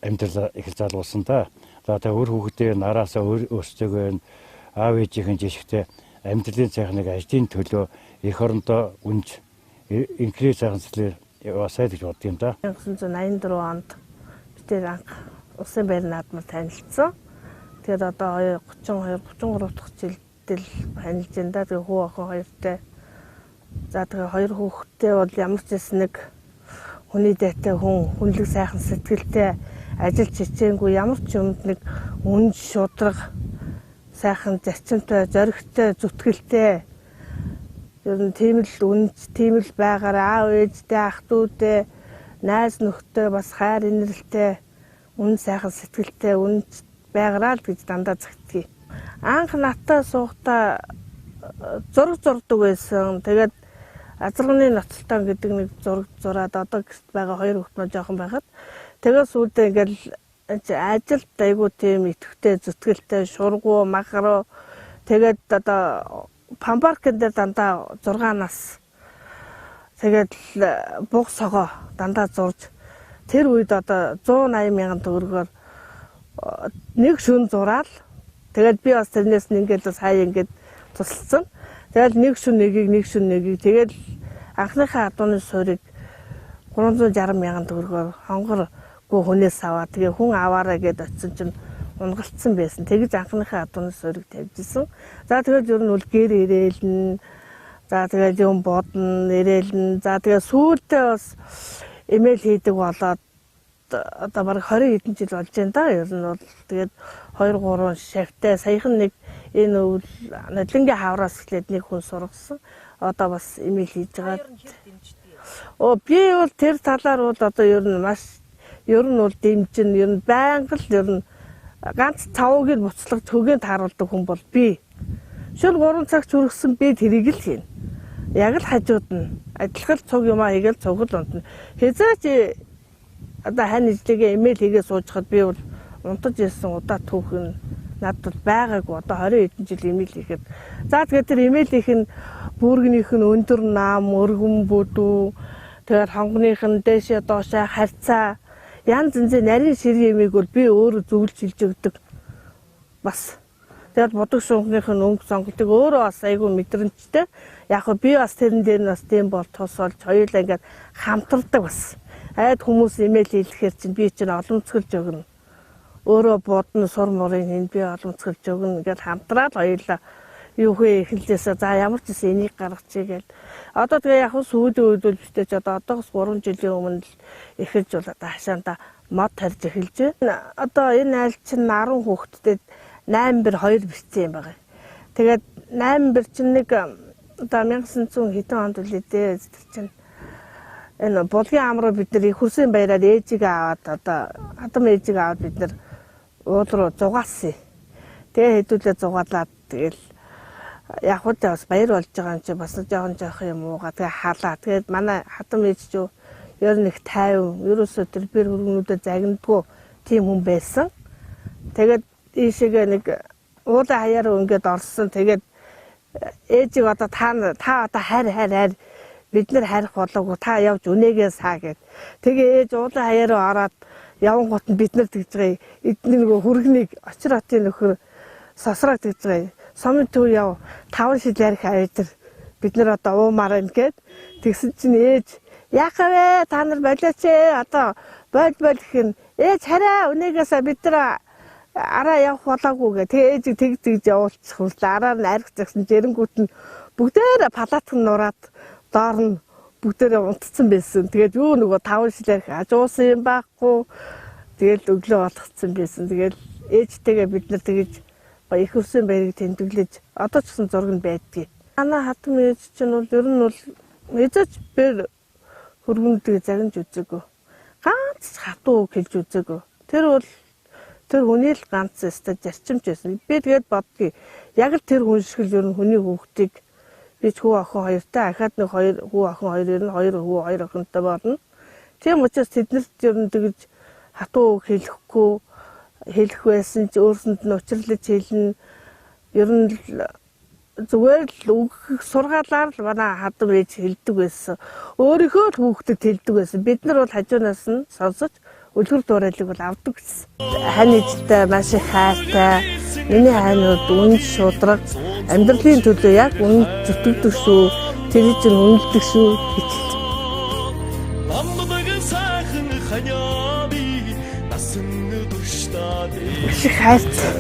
амьдралаа их залгуулсан та. За тэгээ өөр хүүхдээ нараасаа өөрсдөө аав ээжийн жишгтээ амьдралын сайхныг ажлын төлөө эх орондоо үнж инкрээ сайхан сэтлэр яваасай гэж бодд юм да. 1984 онд бид анх усын байр наадмаар танилцсан. Тэгээд одоо 33 дахь жилдэл танилж байна да. Тэгээ хүү охин хоёртай. За тэгээ хоёр хүүхэдтэй бол ямар ч гэсэн нэг хүний дайтай хүнлэг сайхан сэтгэлтэй ажил чичээнгүй ямар ч юмд нэг үнж шудраг сайхан зарчимтай зоригтой зүтгэлтэй ер нь тийм л байгаар аав ээжтэй ах дүүтэй найз нөхдөд бас хайр инэрлтэй үн сайхан сэтгэлтэй үнж байгараа л гэж дандаа загтгий. Анх натаа суухдаа зураг зурдаг байсан. Тэгээд азарганы ноцтон гэдэг нэг зураг зураад одоо гэрт байгаа хоёр хүүхэд нь жоохон байхад тэгээд сүүлдээ ингээл ажилд айгуу тийм итгэвтэй зүтгэлтэй шургуу магаруу тэгээд одоо памбаркэн дээр дандаа 6 нас тэгээд буг согоо дандаа зурж тэр үед одоо 180 мянган төгрөгөөр нэг шүн зураал тэгээд би бас тэрнээс нь ингээл сая ингээд тусалсан. Тэгээд нэг шүн нэгийг тэгээд анхныхаа адууны суурийг 360 мянган төгрөгөөр хонгоргүй хүнээс аваа. Тэгээ хүн аваараа гэд очисон чинь унгалтсан байсан. Тэгж анхныхаа адууны суурийг тавьжсэн. За тэгээд ер нь бол гэр ирээлнэ. За тэгээд юм бодно, ирээлнэ. За тэгээд сүүлдээ бас имэйл хийдэг болоод одоо бараг 20 хэдэн жил болж байна да. Ер нь бол тэгээд 2-3 шавьтай саяхан нэг энэ өвл нодлонгийн хавраас эхлээд нэг хүн сургасан. Одоо бас имэйл хийж байгаа. Би бол тэр талаар бол одоо ер нь бол дэмжин ер нь байнга л ер нь ганц цавууг нь буцлагч хөгийн тааруулдаг хүн бол би. Шөл 3 цаг хүргэсэн би тэрийг л хийн. Яг л хажууд нь адилхан цуг юм аа хийгээл цугл унтна. Хязгаач одоо хань ижлэгээ имэйл хийгээ суужхад би бол унтаж ирсэн удаа түүхэн надад байгаагүй одоо 20 хэдэн жил имэйл хийхэд. За тэгээд тэр имэйлийнх нь бүргнийх нь өндөр нам, өргөн бүдүү, тэгээд хонгоных нь дээшээ доошоо харьцаа янз янзын нарийн ширийн юмыг бол би өөрөө зөвлөж хэлж өгдөг. Бас тэгээд бодог шунхных нь өнгө сонголтыг өөрөө бас айгүй мэдрэмжтэй. Яг нь би бас тэрэн дээр нь бас тийм бол тус болж хоёулаа ингээд хамтардаг бас. Айд хүмүүс имэйл хийлэхээр чинь би чинь олонцгөлж өгнө. Өөрөө бодно сур мурын хин би олонцгөлж өгнө. Ингээд хамтраад хоёулаа юу хөө эхэлжээсээ за ямар ч гэсэн энийг гаргачихъя гээл. Одоо тэгээ яг сүүлийн үед бол битэж одоо одоос 3 жилийн өмнө л эхэлж бол одоо хашаанда мод тарж эхэлж байна. Одоо энэ айл чинь 10 хүүхэдтэй 8 бэр 2 бэрцэн юм байна. Тэгээд 8 бэр чинь нэг одоо 1900 хэдэн онд үлээдээ тэр чинь энэ болгон амруу бид нар их хүсийн баяраар ээжийг аваад одоо хадам ээжийг аваад бид нар уул руу зугаасан. Тэгээ хэдүүлээ зугаалаад тэгэл яг хөө бас баяр болж байгаа юм чи бас жоох юм уугаа тэгээ халаа. Тэгээд манай хадам ээж ч ер нь их тайван ерөөсөө тэр бэр хөргнүүдэд загнадгүй тийм хүн байсан. Тэгээд ийшээгээ нэг уулын хаяар ингээд орсон. Тэгээд ээжийг одоо та одоо хайр бид нар хайрах болоогүй та явж үнээгээ саа гэд. Тэгээ ээж уулын хаяараа ороод яван гот нь бид нар тэгж байгаа. Эдний нөгөө хүргнийг очир хотын нөхөр сосроо тэгж байгаа. Сумын төв яв 5 шил ярих авидэр бид нар одоо уумаар байна гэд тэгсэн чинь ээж яах вэ та нар болооч одоо боль гэх юм ээж хараа өнөөгөөс бид нар араа явах болоогүй гэ ээж тэгж явуулчих хүлээ араар нь арх загсан жирэнгүүт нь бүгдээр палатх нь нураад доор нь бүгдээр унтцсан байсан. Тэгээд юу нөгөө 5 шилээр ажуусан юм байхгүй. Тэгэл өглөө болгоцсон байсан. Тэгэл ээжтэйгээ бид нар тэгж их өсөн байрыг тэмдэглэж одоо ч гэсэн зураг нь байдгийг. Манай хатам ээж чинь бол ер нь бол ээжч бэр хөргөндөө загнаж үзээгүй. Ганц хатуу хэлж үзээгүй. Тэр бол тэр хүний л ганц өстой зарчимч байсан. Би тэгээд боддгийг яг л тэр хүн шиг л ер нь хүний хүүхдийг би ч хүү охин хоёртай ахаад нэг хоёр хүү охин хоёр ер нь хоёр хүү хоёр охинтой болно. Тийм учраас тэднэрт ер нь тэгж хатуу хэлэхгүй хэлэх байсан ч өөрсөнд нь учирлаж хэлнэ. Ер нь зүгээр л үг сургаалаар л манай хатам ээж хэлдэг байсан. Өөрийнхөө л хүүхдэд хэлдэг байсан. Бид нар бол хажуунаас нь сонсож үлгэр дуурайлыг бол авдаг гэсэн. Хань ээжтэй маш их хайртай. Миний хайнууд үнд шудраг амьдралын төлөө яг үнд зүтгэдэг шүү. Тэр чинь үнэлдэг шүү гэж. Маш их хайртай.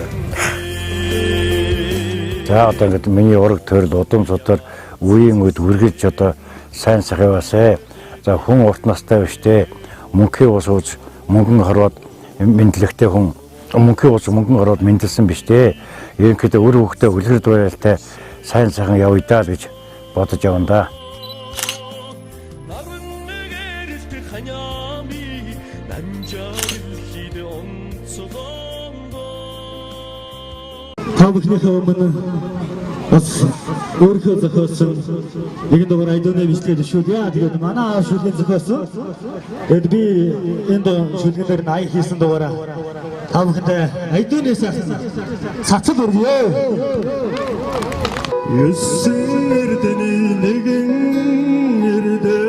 За одоо ингээд миний ураг төрөл удам судар үеийн үед үргэлж одоо сайн сахиваасаа. За хүн урт настай биш те. Мөнхийн ус ууж мөнгөн хорвоод мэдлэгтэй хүн мөнхийн ус мөнгөн хорвоод мэдлсэн биш те. Ерөнхийдөө өр хөхтэй үлгэр дуурайлтай сайн сайхан явъя даа гэж бодож явна да. Та бүхнийхээ өмнө бас өөрийнхөө зохиосон нэгэн дугаар айдууны бичлэг шүү. Яа тэгээд манай аав шүлгийн зохиосон. Тэгээд би энд шүлгэнээр 80 хийсэн дугаараа та бүхэндээ айдууны сайхан цацал өргөё. Ирсэн эрдэний нэгэн эрдэ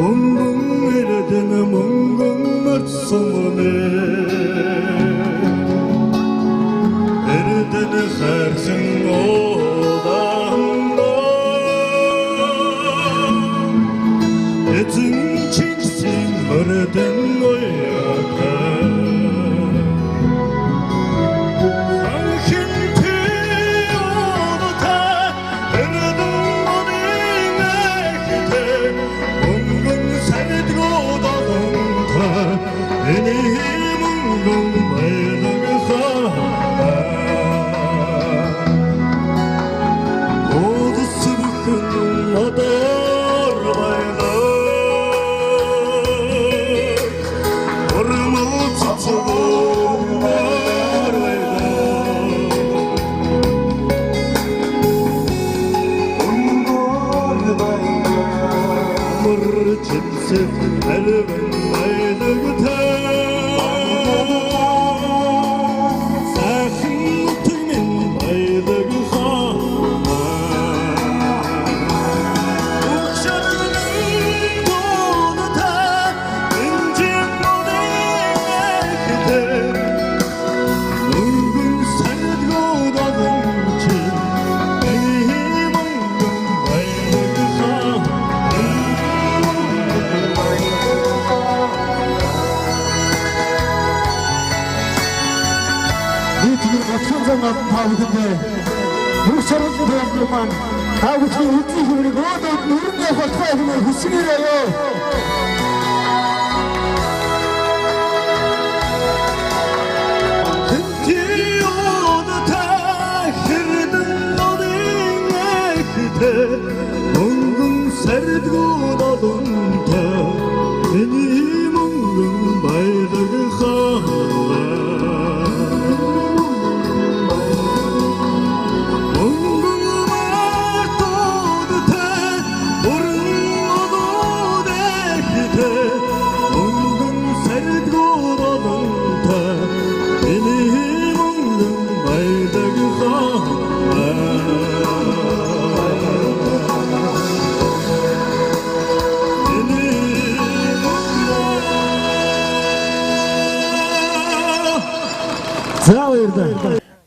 Mungunmorit Mөнгөнморьтоо сумyn хайрхан Олон эзэн чигсэн мөрдөн уяатай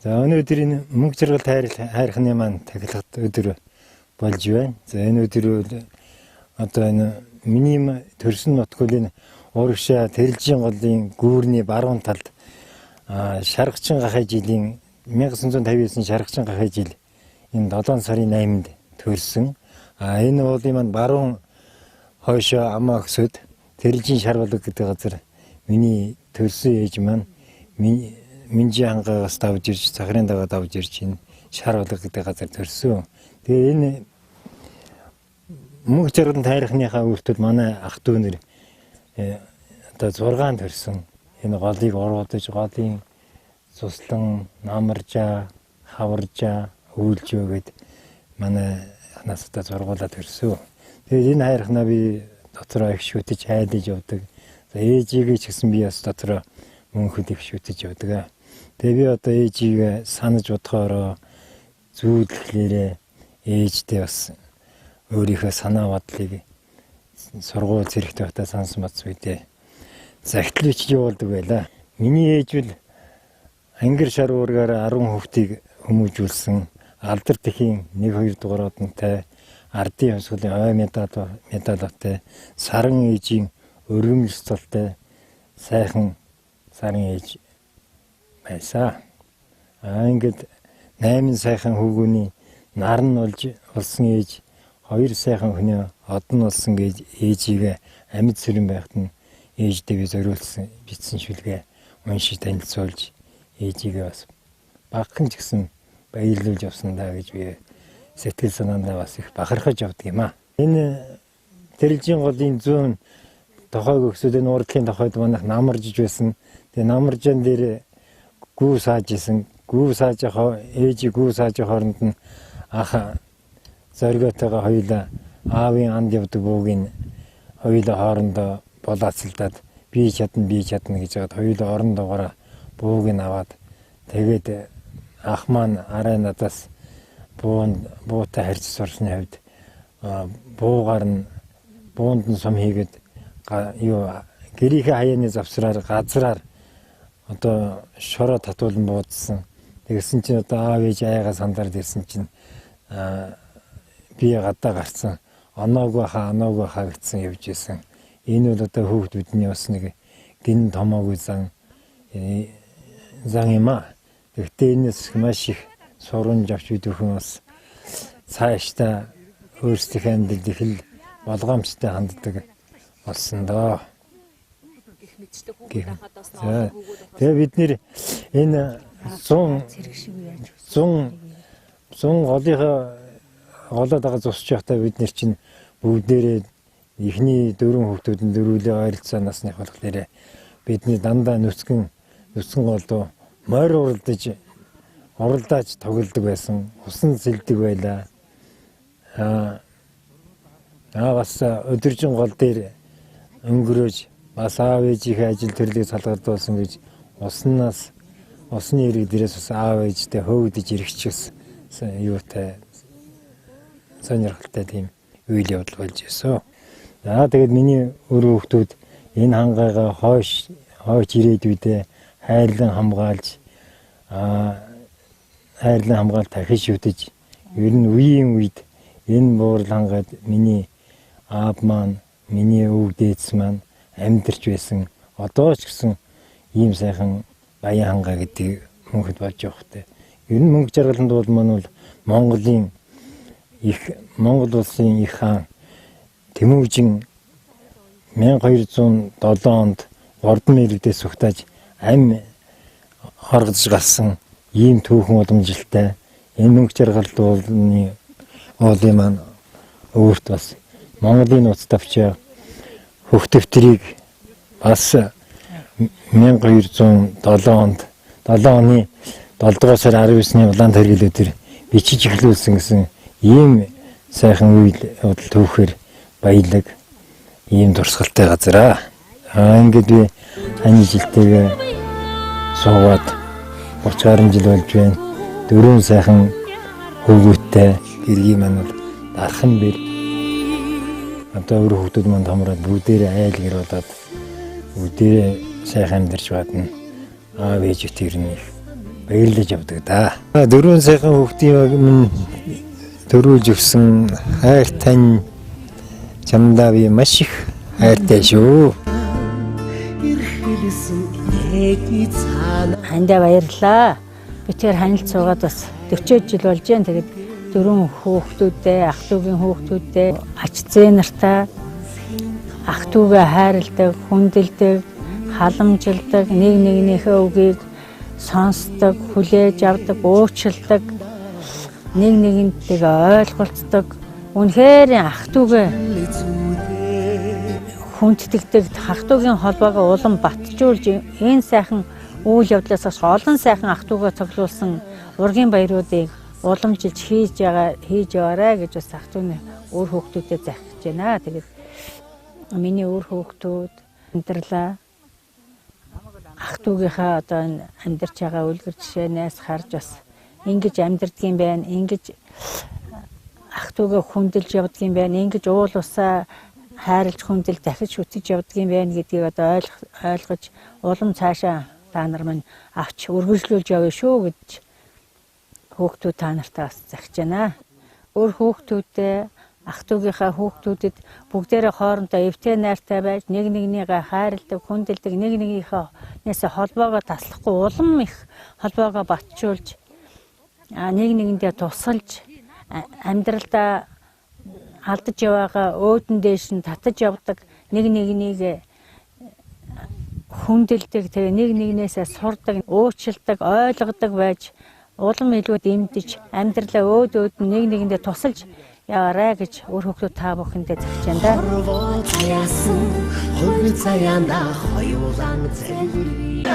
За өнөөдрийн Мөнхжаргалт хайрханы маань тахилгад өдөр болж байна. За энэ өдөр бол одоо энэ миний төрсөн нутгуулийн урагшаа тэрэлжийн голын гүүрний баруун талд шаргачин гахай жилийн 1959 шаргачин гахай жил энэ 7 сарын 8-нд төрсөн. Энэ уулын маань баруун хойшоо амаа өсөд тэрэлжийн шаргалаг гэдэг газар миний төрсөн ээж маань Минжи хангаас давж ирж цагрын дагаа давж ирж энэ шаргалаг гэдэг газар төрсөн. Тэгээ энэ Мөнхжаргалант хайрханыхаа үртүүд манай ах дүү нэр одоо 6 төрсөн. Энэ голыг уруудаж голын цуслан намаржаа, хаваржаа, үүлжөө гэд манай ханаас одоо зургуулаад төрсөн. Тэгээд энэ хайрханаа би дотроо их шүтэж хайдаж явдаг. За ээжигээ ч гэсэн би бас дотроо мөнхөд их шүтэж явдаг. Тэгээ би одоо ээжигээ санаж бодохоор зүйлхлээрээ ээжтэй бас өөрийнхөө санаа бодлыг сургууль зэрэгтэй байхдаа сансан бац үедээ загтлж явуулдаг байлаа. Миний ээж бол ангир шар уургаар 10 хүүхдийг хүмүүжүүлсэн алдар тэхийн 1-2 дугаар одонтой ардын хувьсгалын ой медалтай саран ээжийн өргөмөл цолтой сайхан сарын ээж байсан. Ингээд 8 сайхан хүүгүний наран болж болсон ээж 2 сайхан хүний одон болсон гэж ээжигээ амьд сүрэн байхад нь ээждээ би зориулсан бичсэн шүлгээ уншиж танилцуулж ээжигээ бас багхан ч гэсэн баярлуулж явсан даа гэж би сэтгэл санаандаа бас их бахархаж явдаг юм аа. Энэ тэрэлжийн голын 100 тохойг өксөд энэ урдлын тохойд манайх намаржж байсан. Тэгээ намаржаан дээр гүү сааж исэн. Гүү сааж ээжи гүү сааж хооронд нь ах зориготойгоо хоёулаа аавын анд явдаг буугийн хоёулаа хоорондоо болоцолдоод би чадна гэж хаад хоёулаа орон дугаараа бууг нь аваад тэгээд ах маань арай надаас буутай харьц сурсны хувьд буунд нь сум хийгээд гэрийнхээ хаяаны завсраар газраар одоо шороо татуулан буудсан. Тэгсэн чинь одоо аав ээж аяга сандард ирсэн чинь би гадаа гарцсан. Оноогүй хаа гэсэн явж исэн. Энэ бол одоо хүүхдүүдний бас нэг гин томоогүй зан юм аа. Гэхдээ энэс маш их сурамж авч идвхэн бас цаашдаа өөрсдийнхөө амьдралд их л болгоомжтой ханддаг болсон доо. Тэгээ бид нэр энэ 100 голоо дага зусч явахдаа бид нэр чинь бүгдээрээ эхний 4 хүүхдүүд нь дөрвөлээ ойролцоо насны болохоор бидний дандаа нүцгэн голдоо морь уралдааж тоглодог байсан. Усан сэлдэг байлаа. Бас өдөржин гол дээр өнгөрөөж бас аав ээжийнхээ ажил төрлийг салгардуулсан гэж усны ирэг дээрээс бас аав ээжтэй хөөгдөж ирэхчихсэн юутай сонирхолтой тийм үйл явдал болж ирсэн. За тэгээд миний өөр хүүхдүүд энэ хангайгаа хойш ирээд үедээ хайрлан хамгаалж тахин шүтэж ер нь үеийн үед энэ буурал хангаад миний аав маань миний өвөг дээдс маань амьдарч байсан. Одоо ч гэсэн ийм сайхан баян хангаа гэдэг мөнхөд болж явахтай. Ер нь Мөнхжаргалант бол маань бол Монгол улсын их хаан Тэмүүжин 1207 онд Ордон иргэдээс зүгтааж ам хоргож гарсан ийм түүхэн уламжлалтай энэ Мөнхжаргалт уулын маань өөрт бас Монголын нууц тавчаа хөвтөвтрийг бас 1207 онд 7 оны 7 дугаар сарын 19-ний улаан тэргэл өдөр бичиж эхлүүлсэн гэсэн ийм сайхан үйл явдал түүхээр баялаг ийм дурсгалтай газараа. Ингээд би ани жилтэйгээ суугаад 30 гаруй жил болж байна. 4 сайхан хүүгүүдтэй гэргийн маань бол дархан бэр. Одоо өөр хүүхдүүд маань томроод бүгдээрээ айл гэр болоод бүгдээрээ сайхан амьдарч бадна. Аав ээжтэй ирнэ. баярлуулж явдаг да. Дөрвөн сайхан хүүхдийн минь төрүүлж өгсөн хайрхany чамдаа би маш их хайртай шүү. Хандаа баярлаа. Би тэр ханилт суугаад бас 40 жил болж байна. Тэгээд дөрвөн хүүхдүүдээ, ах トゥ угийн хүүхдүүдээ ач зээ нартаа ах トゥ угаа хайрладаг, хүндэлдэг, халамжилдаг, нэг нэгнийхээ үгийг сонсдог, хүлээж авдаг, уучилдаг, нэг нэгнтэйгээ ойлголцдог. Үнэхээр ах トゥ угаа хүндэтгдэг, ах トゥ угийн холбоогоо улам батжуулж энэ сайхан үйл явдлаас олон сайхан ах トゥ угаа цуглуулсан ургийн баяруудыг уламжилж хийж яваарай гэж бас ах トゥ уны өөр хүүхдүүдэд захиж байна. Тэгээд миний өөр хүүхдүүд амьдралаа ах トゥ угийнхаа одоо амьдарч байгаа үлгэр жишээнээс харж бас ингэж амьдардгийн байна, ингэж ах トゥ угаа хүндэлж явдгийн байна, ингэж уул усаа хайрлж хүндэл дахиж шүтэж явдгийн байна гэдгийг одоо ойлгож улам цаашаа та нар минь авч үргэлжлүүлж явъя шүү гэж хүүхдүүд та нартаа бас захиж байна. Өөр хүүхдүүдээ ах トゥ угийнхаа хүүхдүүдэд бүгдээрээ хоорондоо эвтэй найртай байж нэг нэгнийгээ хайрладаг, хүндэлдэг, нэг нэгнийхээс холбоогоо таслахгүй улам их холбоогоо батжуулж нэг нэгэндээ тусалж амьдралдаа алдаж яваага өөдөн дээш нь татаж явдаг, нэг нэгнийг хүндэлдэг, тэгээ нэг нэгнээсээ сурдаг, уучилдаг, ойлгодог байж улам илүү дэмдэж амьдралаа өөд нэг нэгэндээ тусалж яваарай гэж өөр хүүхдүүд та бүхэндээ захиж байна да.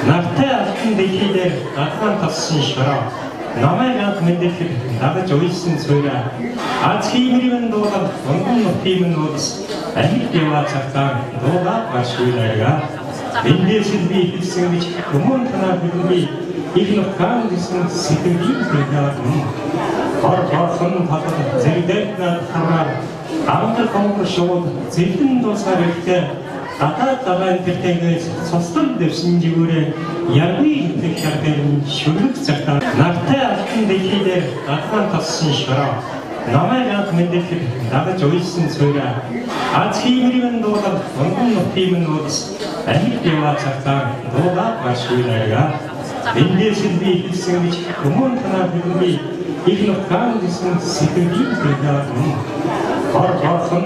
Нартай алтан дэлхийдээ гадаан тассан шороо намайг ад мэдээлэл дагаж уйлсан цойроо аз Хийморийн дуулал Мөнгөнморьтоо нууц аль яваа цагтаа дуулаа башгүйрага эндээс би хэлсэн гэж өмнө танаа бидний их нөхөн гэсэн сэтгэлийн төлөв болгон зэрэгдээд хараа амтар конкурсууд зэрэгэн дуусаар ихтэй гадаад тэртээс цослон дэвсэн жигүүрээ яргүй Мөнхжаргалант шүлэг цагтаа нартай алтан дэлхийдээ гадаан тассан шороо намайг ад мэдээлэл дагаж уйлсан цойроо аз Хийморийн дуулал Мөнгөнморьтоо нууц аль яваа цагтаа дуулаа башгүйрага эндээс би хэлсэн гэж өмнө танаа бидний их нөхөн гэсэн сэтгэлийн төлөв болгон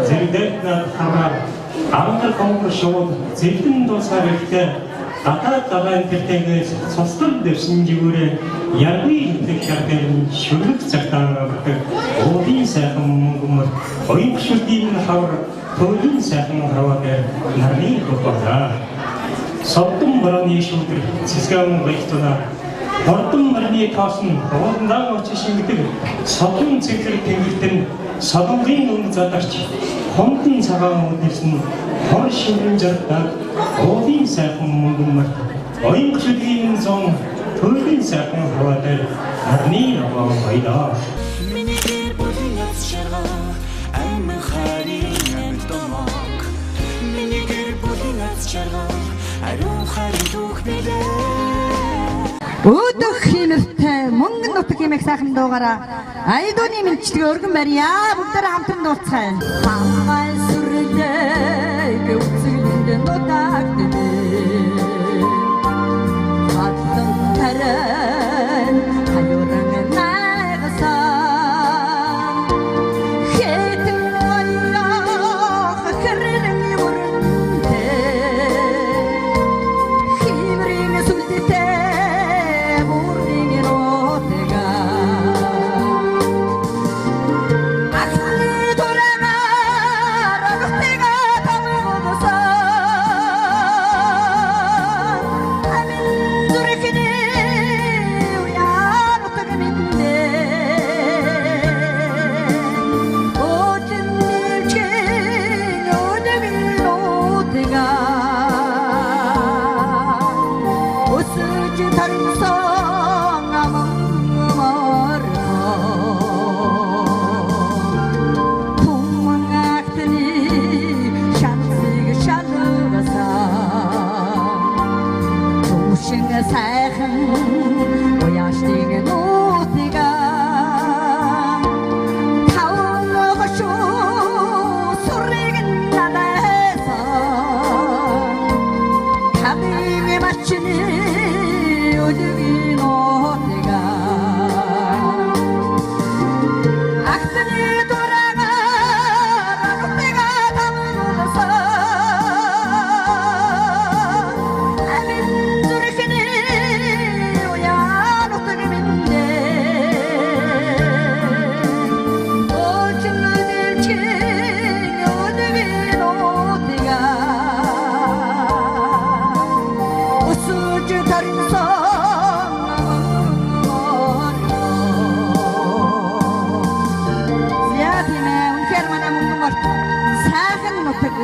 зэрэгдээд хараа амтар конкурсууд зэрэгэн дуусаар ихтэй гадаад тэртээс цослон дэвсэн жигүүрээ яргүй Мөнхжаргалант шүлэг цагтаа уудын сайхан Мөнгөнморьтоо оюуншилтийн хавар төвийн сайхан хаваагаар нарны хөвгөө Содон бараны шүтэж цэсгэн баяртана Хордон марны тоосон ууландаа очиж шингэдэг содон цэглэр тэнгэртэн содонгийн өнг задарч хомдон цагаан үдэрсэн хор шингэн жардаг уулын сайхан Мөнгөнморьтоо оюуншилтийн зон төвийн сайхан хаваагаар нарны хөвгөө Өдөх хэмэртэй мөнгөн нутгийн мэг сайхан дуугаараа айдууны мэдчилгээ өргөн барья. Бүгдээрээ хамтран дуулцгаая. Хамгай сүрлээ үцгэлэнд нутагт хатсан таран хаюуран найгасаа хэтэн ойлох хэрэн юрэнтэй Хийморийн сүлдтэй Ах トゥ угаа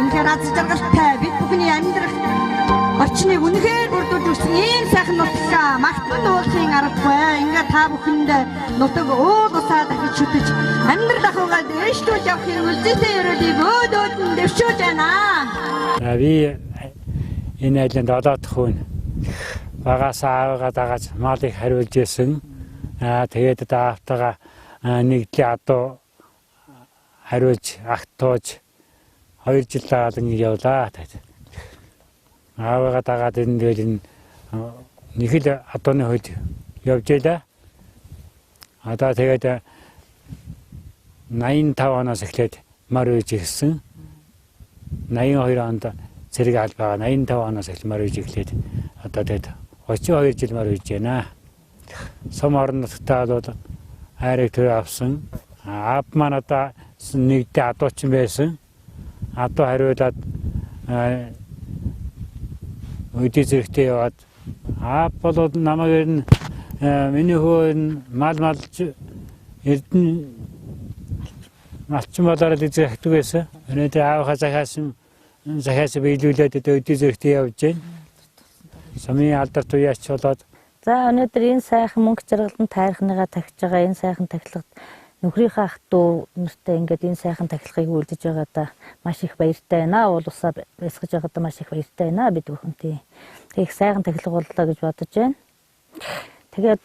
үнэхээр аз жаргалтай бид бүхний амьдрах орчныг үнэхээр бүрдүүлж өгсөн ийм сайхан нутгаа магтан дуулахын аргагүй. Ингээд та бүхэнд нутаг уул усаа дахиж шүтэж амьдрал ахуйгаа дэвшүүлж явахын үлдээтэй өрөөлийг өөдөөд нь дэвшүүлж байна. Би энэ айланд 7 дахь хүн багасаа аваагаа дагаж малыг хариулж исэн. Тэгээд даавтайгаа нэгдлийн адуу хариулж агтууж 2 жил дагаад нэг явлаа. Аваагаа дагаад энэ нэг л адууны хөлд явж байлаа. Одоо тэгээд 85 оноос эхлээд мар үйж ирсэн. 82 онд зэрэг албагаа 85 оноос эхлээд мар үйж эхлээд одоо тэгээд 32 жил мар үйж байна. Сум орон нутгад бол хайрыг төр авсан. Аав маань одоо нэгдээ адуучин байсан. Адуу хариулаад өдөө зэрэгтэй яваад аав бол намайг нь миний хөө малж эрдэн малчин болоод эзэхдэг байсан. Өнөөдөр аавынхаа захиас биелүүлээд өдөө зэрэгтэй явж байна. Сумын алдарт уяач болоод за өнөөдөр энэ сайхан Мөнхжаргалант хайрханыгаа тахиж байгаа энэ сайхан тахилгад нөхрийнхээ ах トゥ нартай ингээд энэ сайхан тахилгыг үлдэж байгаадаа маш их баяртай байна. Уул усаа бясгаж байгаадаа маш их баяртай байна бид бүхэнтэй. Тэг их сайхан тахилга боллоо гэж бодож байна. Тэгээд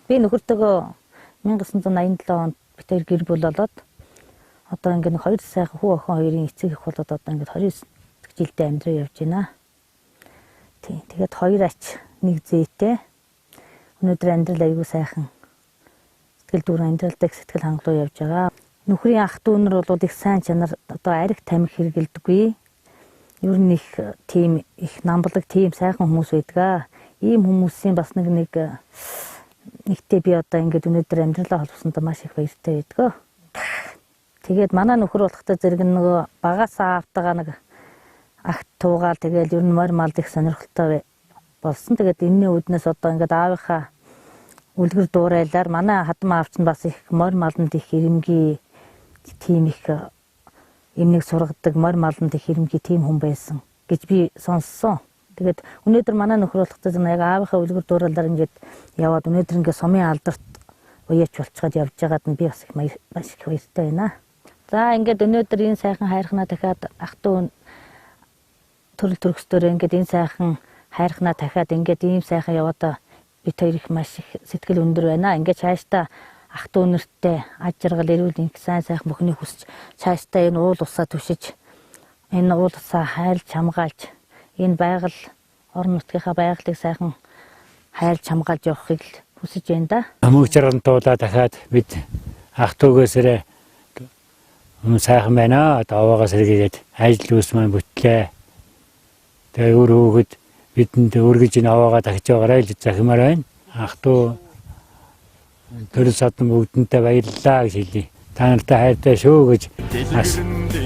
би нөхөртөөгөө 1987 онд битэр гэр бүл болоод одоо ингээд 2 сайхан хүү охин хоёрын эцэг их болоод одоо ингээд 29 жилдээ амьдраа явж байна. Тэгээд 2 ач нэг зээтэй. Өнөөдөр амьдрал аягүй сайхан сэтгэл дүүрэн амьдралтай сэтгэл хангалуун явж байгаа. Нөхрийн ах トゥ нар бол их сайн чанар одоо ариг тамхи хэрэгэлдэггүй. Ер нь их тийм их намблаг тийм сайхан хүмүүс байдаг. Ийм хүмүүсийн бас нэгтэй би одоо ингээд өнөөдөр амьдралаа холбосондоо маш их баяртай байдаг. Тэгээд манай нөхөр болохтой зэрэг нөгөө багасаа автагаа нэг ах トゥ гаал тэгээд ер нь морь малд их сонирхолтой болсон. Тэгээд энэний үүднээс одоо ингээд аавынхаа үлгэр дуурайлаар манай хадам аавч нь бас их морь маланд их ирэмгий тийм их эмнэг сургадаг морь маланд их ирэмгий тийм хүн байсан гэж би сонссон. Тэгээд өнөөдөр манай нөхөр болохтой яг аавынхаа үлгэр дуурайлаар ингээд яваад өнөөдөр ингээд сумын алдарт уяач болчиход явж байгаад нь би бас их маш их баяртай байна. За ингээд өнөөдөр энэ сайхан хайрханаа дахиад ах トゥ төрөл төрөстөөр ингээд энэ сайхан хайрханаа дахиад ингээд ийм сайхан яваад бид хоёр их маш их сэтгэл өндөр байна. Ингээд цаашдаа ах トゥ нартай аж жаргал эрүүл инх сайн сайхан бүхний хүсч цаашдаа энэ уул усаа түшиж энэ уул усаа хайлж хамгаалж энэ байгаль орон нутгийнхаа байгалыг сайхан хайлж хамгаалж явахыг хүсэж байна да. Мөнхжаргалант туулаа дахиад бид ах トゥ гөөсөрөө сайхан байна. Даваагаас сэргийгээд ажил үс маань бүтлээ. Тэгээ өөрөө бидэнд өргөж ин аваагаа тахиж байгаарай л захимаар байна. Ах トゥ төрөл садан бүгдэнтэй баярлалаа гэж хэлье. Та нартай хайртай шүү гэж бас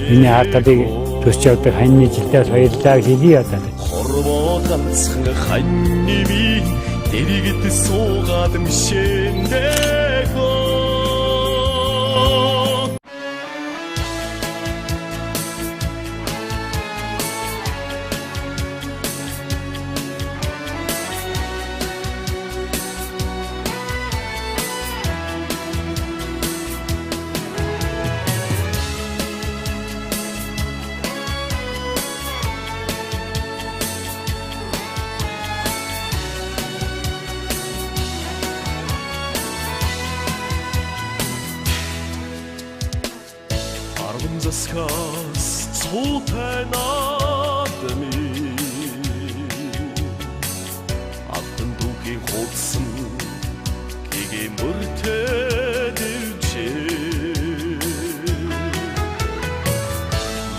миний хаалтыг төсч явдаг ханьны жилдээ баярлалаа гэж хэлье одоо. Хорвоо ганцхан ханьны би дэрэгд суугаад мшэндэгөө. Засхаас цуутай наадами Алтан дүүхийн хуудсан Хийморийн дэвчээ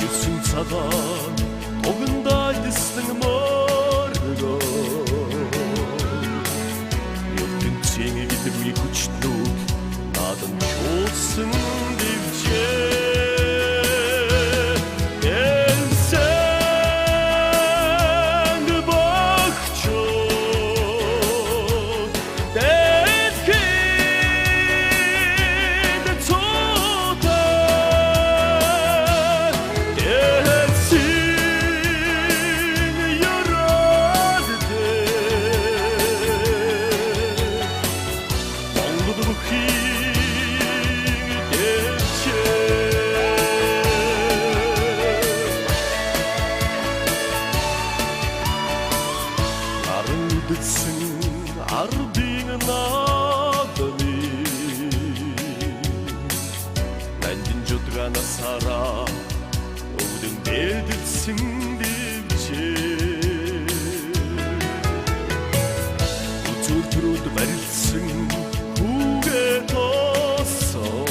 Юусын цагаан огондаа дэслэн моргоо Юусын цэнийг идэвний хүчтнүүд Наадам чуулсан дэвчээ ирсэн дэвчээ үзүүр төрөд барилсан хүүгээ тосоо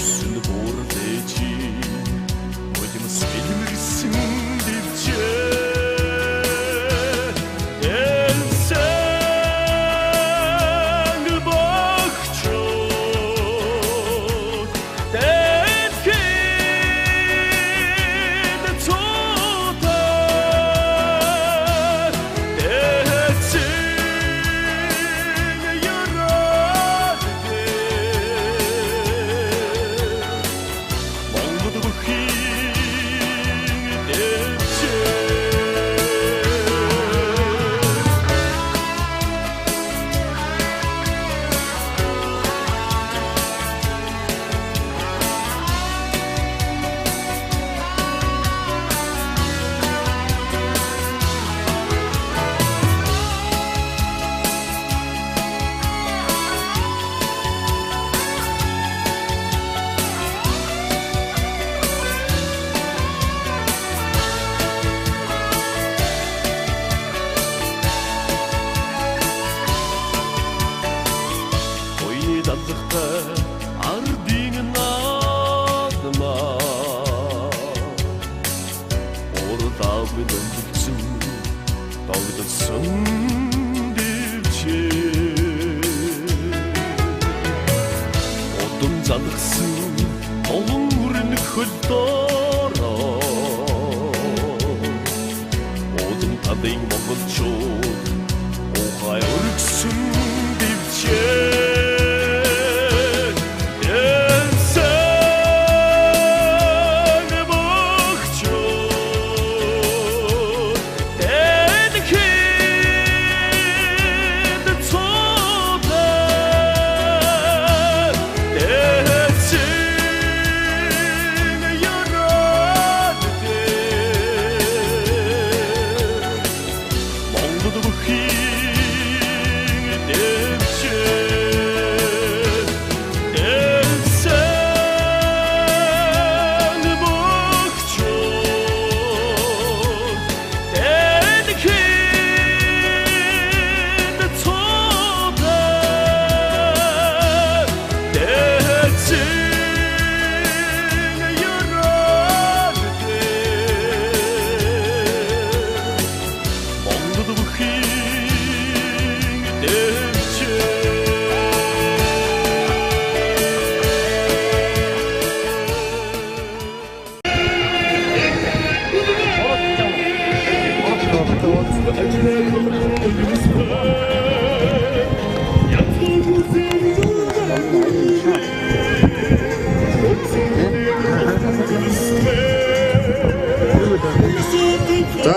үсэн буур дэжи модимс илмэрсэн дэвчээ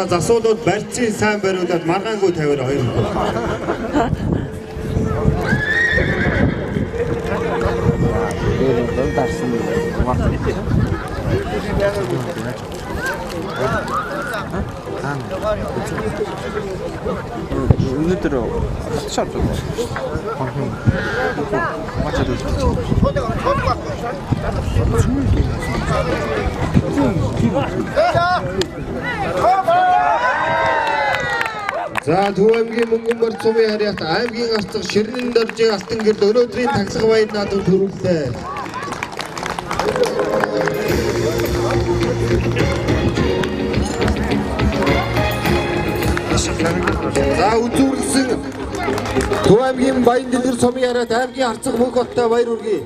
Засуулууд барьцын сайн бариулаад маргаангүй тавиар хоёр. Өнөөдөр шат байна. За Түмэнгийн Мөнгөнморьт сумын харьяат аймгийн арцах Ширнэн доржийн алтан гэрэл өнөөдрийн тахилга баяр наадам төрүүллээ. За үзүүлсэн Түмэнгийн Баяндлэр сумын харьяат аймгийн арцах мөнх хоттой баяр хүргэе.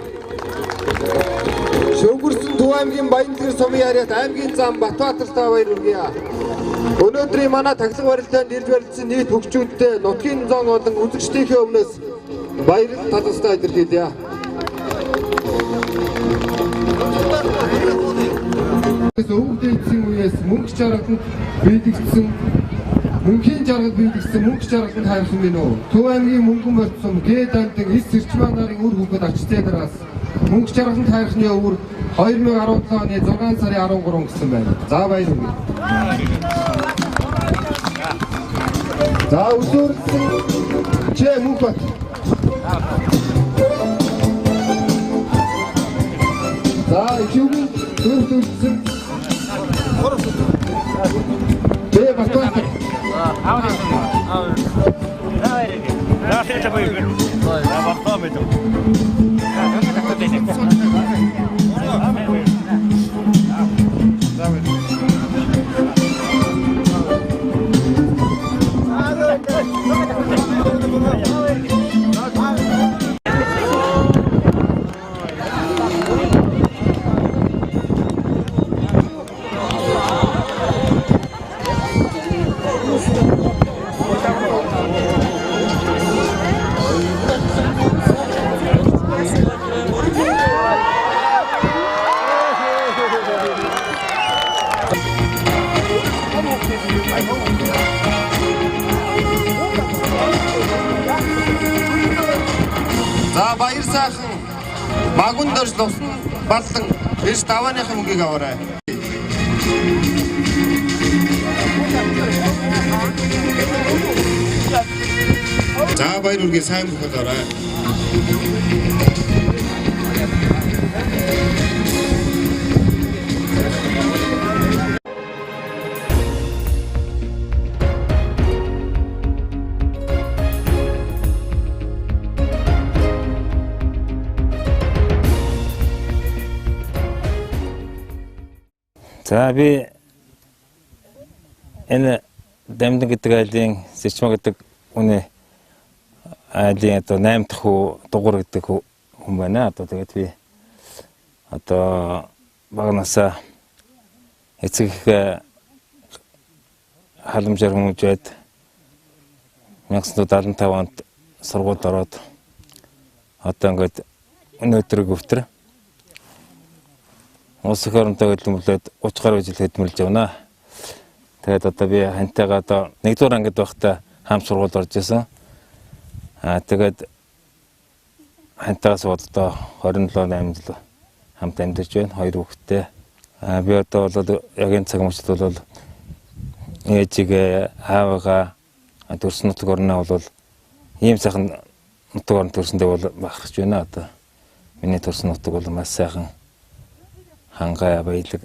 Шөнгөрсөн Түмэнгийн Баяндлэр сумын харьяат аймгийн зам Батбаатартай баяр хүргэе. Өнөөдрийн манай тахилга барилтанд ирж барилдсан нийт хүүхдүүдтэй Нутгийн зон болон үзэгчдийнхээ өмнөөс баярлал талархлаа илэрхийлье. Өвдөлтийн үеэс Мөнхжаргалант бэлэгшсэн Мөнхийн жаргал бэлэгшсэн Мөнхжаргалант хайрхан минь үү. Төв аймгийн Мөнгөнморьт сум Г.Дамдын эс сэрчмаа нарын үр хүүхэд ачцээдраас Мөнхжаргалант хайрханы өвөр 2017 оны 6 сарын 13 гэсэн байна. За баярлалаа. За өсөөрсөн Ч Мөнхбат. За ичүүгийн төрөлсөн За баяр сайхан магун дорж лувсан баллан эрс давааныхын мөнгийг аваарай. За баяр үргээ сайн бүхэд аваарай. За би энэ Дамдын гэдэг айлын Сэрчмаа гэдэг үнэ айлын одоо 8 дахь дугуур гэдэг хүн байна. Одоо тэгээд би одоо багнасаа эцэг халамжаар хүмүүжээд 1975 онд сургуульд ороод одоо ингээд өнөөдөр өвтөр Улс их оронтой хөдөлмөрлөд 30 гаруй жил хөдөлмөрлж явна. Тэгээд одоо би хантайгаа одоо 1-р ангид байхдаа хамт сургуульд орж исэн. Тэгээд хантайгаас одоо 27-8 жил хамт амьдарч байна. 2 хүүхэдтэй. Би одоо бол яг энэ цаг мөчид бол ээжигээ аавыгаа төрсөн нутаг орноо бол ийм сайхан нутаг орн төрсөндөө бол бахархж байна одоо. Миний төрсөн нутаг бол маш сайхан хангай баялаг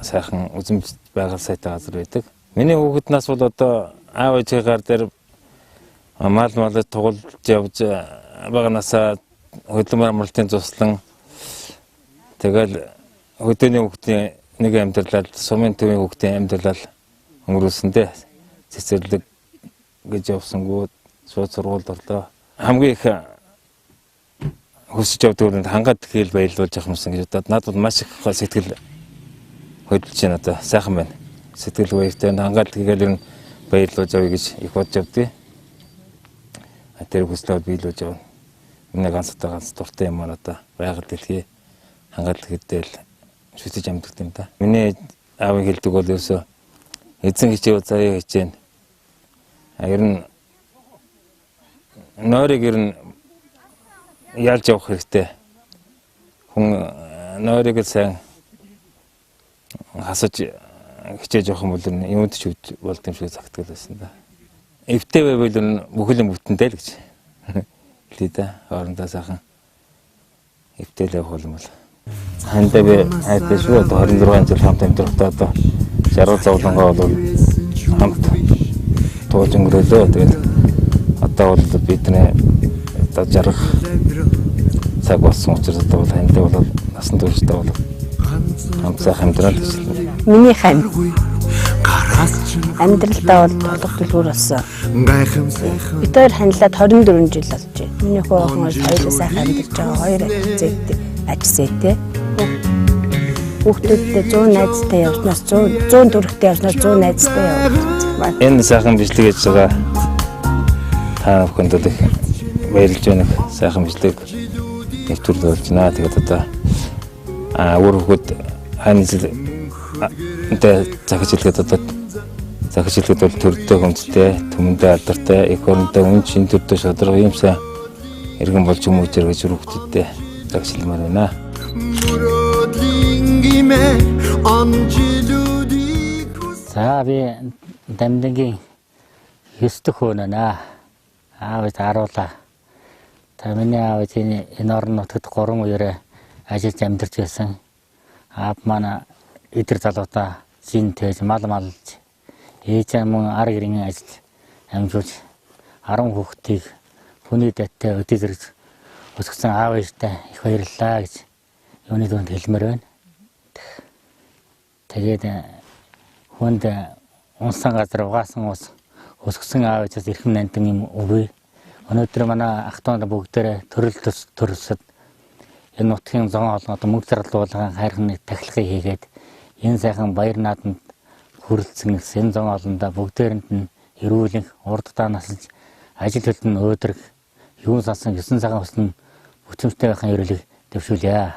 сайхан үзэмж байгаль сайтай газар байдаг. Миний хүүхэд нас бол одоо аав ээжийн гар дээр мал тугалж явж баганасаа хөдөлмөрлөлтийн туслан тэгэл хөдөөний хүүхдийн нэг амьдралал сумын төвийн хүүхдийн амьдралал өнгөрүүлсэндээ цэцэрлэг гэж явсангууд шууд сургуульд орлоо. Хамгийн их хүсэж явдаг нь хангаад хэл баярлуулж явах юмсан гэж бодоод надад маш их сэтгэл хөдлөж байна одоо сайхан байна. Сэтгэл баяртай хангаад хэлээр нь баярлуулж явъя гэж их бодож явдгийг. Тэр хүслээ биелүүлж явна. Миний ганц дуртай юм аа одоо байгаль дэлхий хангаад хэлдэл шүтэж амьддаг юм да. Миний аав хэлдэг бол ерөөсөө эзэн хичээв заяа хичээн. Ер нь нойрыг ер нь ялж явах хэрэгтэй. Хүн нойрыг сайн хасаж хичээж явах юм бол юунд ч болд юм шиг загтгал байсан да. Эвтэй байвал бүхэл юм бүтэнтэй л гэж хэлээ да. Орондоо сайхан эвтэй л явах юм бол. Хандаа би хайртай шүү. Одоо 26 жил хамт амьдрахтаа одоо жаргал зовлонгоо бол хамт туулж өнгөрөөлөө. Тэгээд одоо бол бидний одоо жаргах цаг болсон учраас одоо бол хандаа бол насан туршдаа бол хамт сайхан амьдрал гэж хэлнэ. Миний хань амьдралдаа бол толгой төлөвөр болсон. Бид хоёр ханилаад 24 жил болж байна. Миний хөөхон бол хоёулаа сайхан амьдарч байгаа. Хоёр ажисэйтэй. Хүүхдүүдтэй 100 найзтай явснаас 100 төгрөгтэй явснаас 100 найзтай явуулсан. Энэ сайхан бичлэг хийж байгаа та бүхэнд их баярлж байна. Сайхан бичлэг нэвтрүүлж байна. Тэгээд одоо өөр хүүхэд ханил энэ захижилгээд одоо захижилгээд бол төрдөө хүндэтэй, түмэндээ алдартай, экономтой үн чин төрдөө шодрог юм сайн иргэн болж хүмүүжэр гэж хүүхэдтэй захижилмаар байна. За би Дамдынгийн 9 дахь хөнөө аавд харуулаа. Та миний аавд энэ орон нутагт 3 үеэрээ ажиллаж амьдарч байсан. Аав маань идэр залуудаа зинтэж мал малж ээж мөн ар гэрийн ажил амжуулж 10 хүүхдийг хүний даттай өдөө зэрэг өсгсөн аав ээжтэй их баярлалаа гэж юуны дүнд хэлмээр байна. Тэгээд хүнд унсан газар угаасан ус өсгсөн аав ээжээс эрхэм нандин юм өгье. Өнөөдөр манай ах トゥ бүгдээрээ төрөлсөд энэ нутгийн зон олон одоо Мөнхжаргалан хайрханы тахилгыг хийгээд энэ сайхан баяр наадамд хүрэлцэн энэ зон олондоо бүгдээрэнд нь эрүүлэн урддаа насалж ажил хөдөлн өөдрөг юун сасан 9 цагаан усны бүтээмжтэй байхын ерөөлийг дэвшүүлье.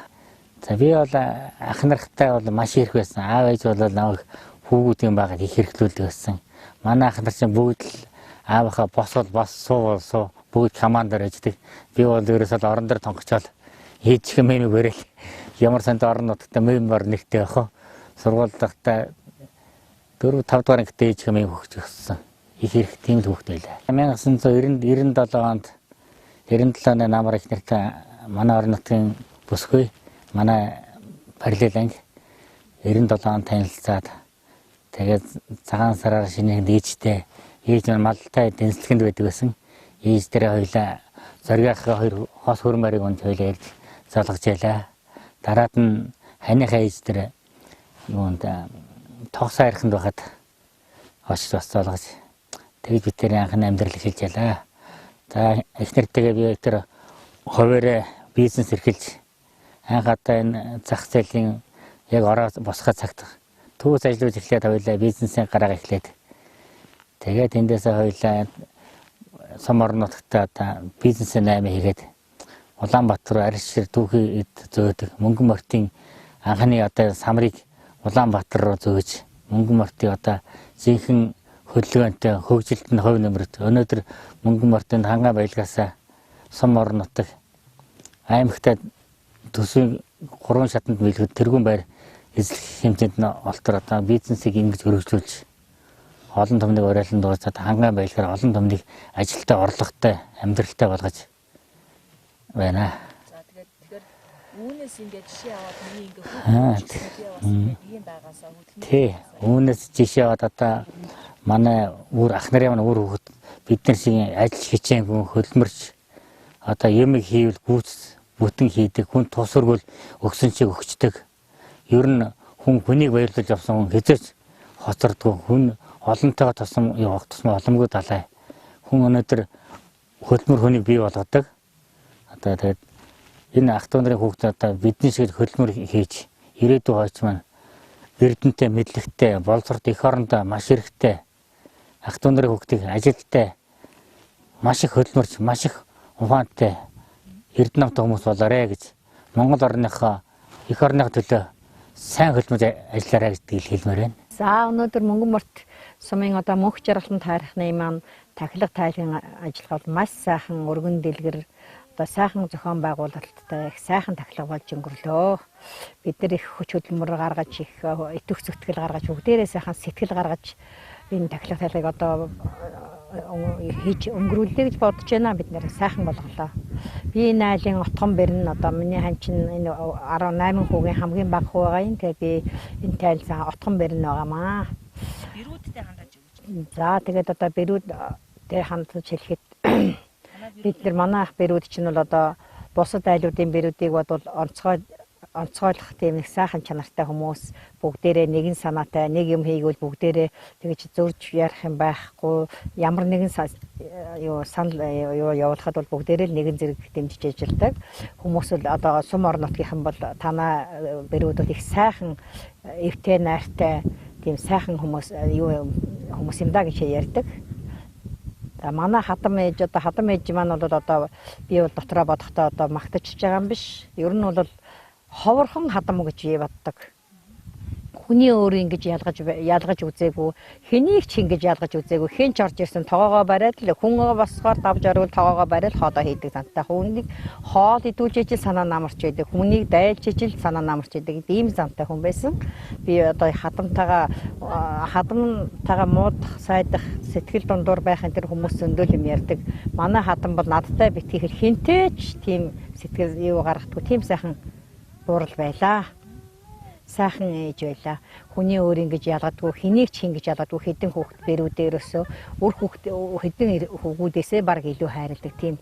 За би бол ах нартай бол маш их байсан. Аав ээж бол намайг хүүхдүүдийн байгаад их хэрэглүүлдэг байсан. Манай ах нар чинь бүгд л аавынхаа босвол бос суу бүгд командаар ажилладаг. Би бол ерөөсөө орон дээр тонгочоод ээжих мэмиг бэрэл ямар санд орон нутагта мембер нэгтэй явах. Сургууль дахта 4-5 дугаар ангид ээжих мэмиг өгч өгсөн. Их их тийм л хүүхд байлаа. 1997 онд 97 оны намар их нартай манай орон нутгийн бүсгүй манай барилаланг 97 онд танилцаад тэгээд цагаан сараар шинэ ээжтэй ээж нь малтай дэнслэгэнд байдаг байсан. Ээж дээр хоёлаа зоригийнхаа хоёр хос хөрмөрийг онд хоёлаа ярьж залгаж ялаа. Дараад нь ханыхаа ээж дээр юунд тогс хайрханд байхад очиж бас залгаж тэгээд бид тэр анхны амьдрал эхэлж ялаа. За их нэртэйгээ би тэр хуваарь бизнес эрхэлж анхаатай энэ зах зээлийн яг ороо босгох цагт төвс ажиллаж эхлээд хоёлаа бизнесийн гараа эхлээд тэгээд эндээсээ хоёлаа сум орон нутагта одоо бизнесийн 8 хийгээд Улаанбаатар арьсшир түүхий эд зөөдөг Мөнгөнморьтын анхны одоо самрыг Улаанбаатар руу зөөж Мөнгөнморьтоо одоо зинхэн хөдөлгөөнтэй хөгжилтөнд хувь нэмрт өнөөдөр Мөнгөнморьтын хангаа баялгаасаа сум орон нутаг аймагтаа төсвийн 3 шатанд биелэхэд тэргүүн байр эзлэх хэмжээнд нь олтор одоо бизнесийг ингэж хөрвүүлж олон томныг уриалан дуусаад хангаа баялгаар олон томныг ажилтай орлоготой амьдралтай болгож байна. За тэгэхээр үүнээс ингээд жишээ аваад миний ингээд ийм байгаасаа хөдөлгөөн. Тий, үүнээс жишээ аваад одоо манай өөр ах нарын өөр хүүхэд бид нар шиг ажил хичээнгүй хөдөлмөрч одоо юмыг хийвэл гүйц бүтэн хийдэг хүн тус өргөл өгсөн чиг өгчдөг. Ер нь хүнийг баярлуулж авсан хүн хязгаарч хоцордгүй хүн олонтойгоо тусам явах тусмаа боломгүй далай. Хүн өнөөдөр хөдөлмөр хүнийг бий болгодог. Одоо тэгээд энэ ах トゥ нарын хүүхдүүд одоо бидний шиг хөдөлмөр хийж ирээдүйн хойч маань эрдэнэтэй мэдлэгтэй боловсролт эх орондоо маш хэрэгтэй ах トゥ нарын хүүхдийг ажилтай маш их хөдөлмөрч маш их ухаантай эрдэнэтэй хүмүүс болоорой гэж Монгол орныхоо эх орных төлөө сайн хөдөлмөрж ажиллаарай гэдгийг хэлмээр байна. За өнөөдөр Мөнгөнморьт сумын одоо Мөнхжаргалант хайрханы маань тахилга тайлгын ажиллагаа бол маш сайхан өргөн дэлгэр одоо сайхан зохион байгуулалттай их сайхан тахилга болж өнгөрлөө. Бид нар их хүч хөдөлмөр гаргаж их итвэх зүтгэл гаргаж бүгдээрээ сайхан сэтгэл гаргаж энэ тахилга тайлгыг одоо хийж өнгөрүүлээ гэж бодож байна. Бид нэр сайхан болголоо. Би энэ айлын отгон бэрн одоо миний ханчин энэ 18 хүүгийн хамгийн бага хүү байгаа юм. Тэгээд би энэ тайлсан отгон бэрн байгаамаа. Бэрүүдтэй хандаж өгч. За тэгээд одоо бэрүүдтэй хандаж хэлэхэд бид нар манай ах бэрүүд чинь бол одоо бусад айлуудын бэрүүдийг бодвол онцгойлох тийм их сайхан чанартай хүмүүс бүгдээрээ нэгэн санаатай нэг юм хийгвэл бүгдээрээ тэгж зөрж ярих юм байхгүй ямар нэгэн санал явуулахад бол бүгдээрээ л нэгэн зэрэг дэмжиж ажилладаг хүмүүс л одоо сум орон нутгийнхан бол танаа бэрүүд их сайхан эвтэй найртай тийм сайхан хүмүүс юм да гэж ярьдаг. Манай хатам ээж маань бол одоо би бол дотроо бодохдоо одоо магтаж байгаа юм биш. Ер нь бол ховорхон хатам гэж боддог. Хүний өөр ингэж ялгаж үзээгүй, хэнийг ч ингэж ялгаж үзээгүй, хэн ч орж ирсэн тоогоо бариад л хүн босгоор давж орвол тоогоо бариад хоодоо хийдэг зантай. Хүнийг хоол идүүлж ижил санаа намарч байдаг. Хүнийг дайлж ижил санаа намарч байдаг. Ийм зантай хүн байсан. Би одоо хатамтайгаа муудах, сайдах, сэтгэл дундуур байхын тэр хүмүүс зөндөл юм ярьдаг. Манай хатам бол надтай битгий хинтээч тийм сэтгэл гаргахгүй тийм сайхан дуурал байлаа. сайхан ээж байлаа. Хүний өөр ингэж ялгадгүй, хэнийг ч ингэж ялгадгүй хэдэн хүүхэд бэрүүдээ ерөөсөө өөр хүүхэд хэдэн хүүгүүдээсээ баг илүү хайрладаг тийм.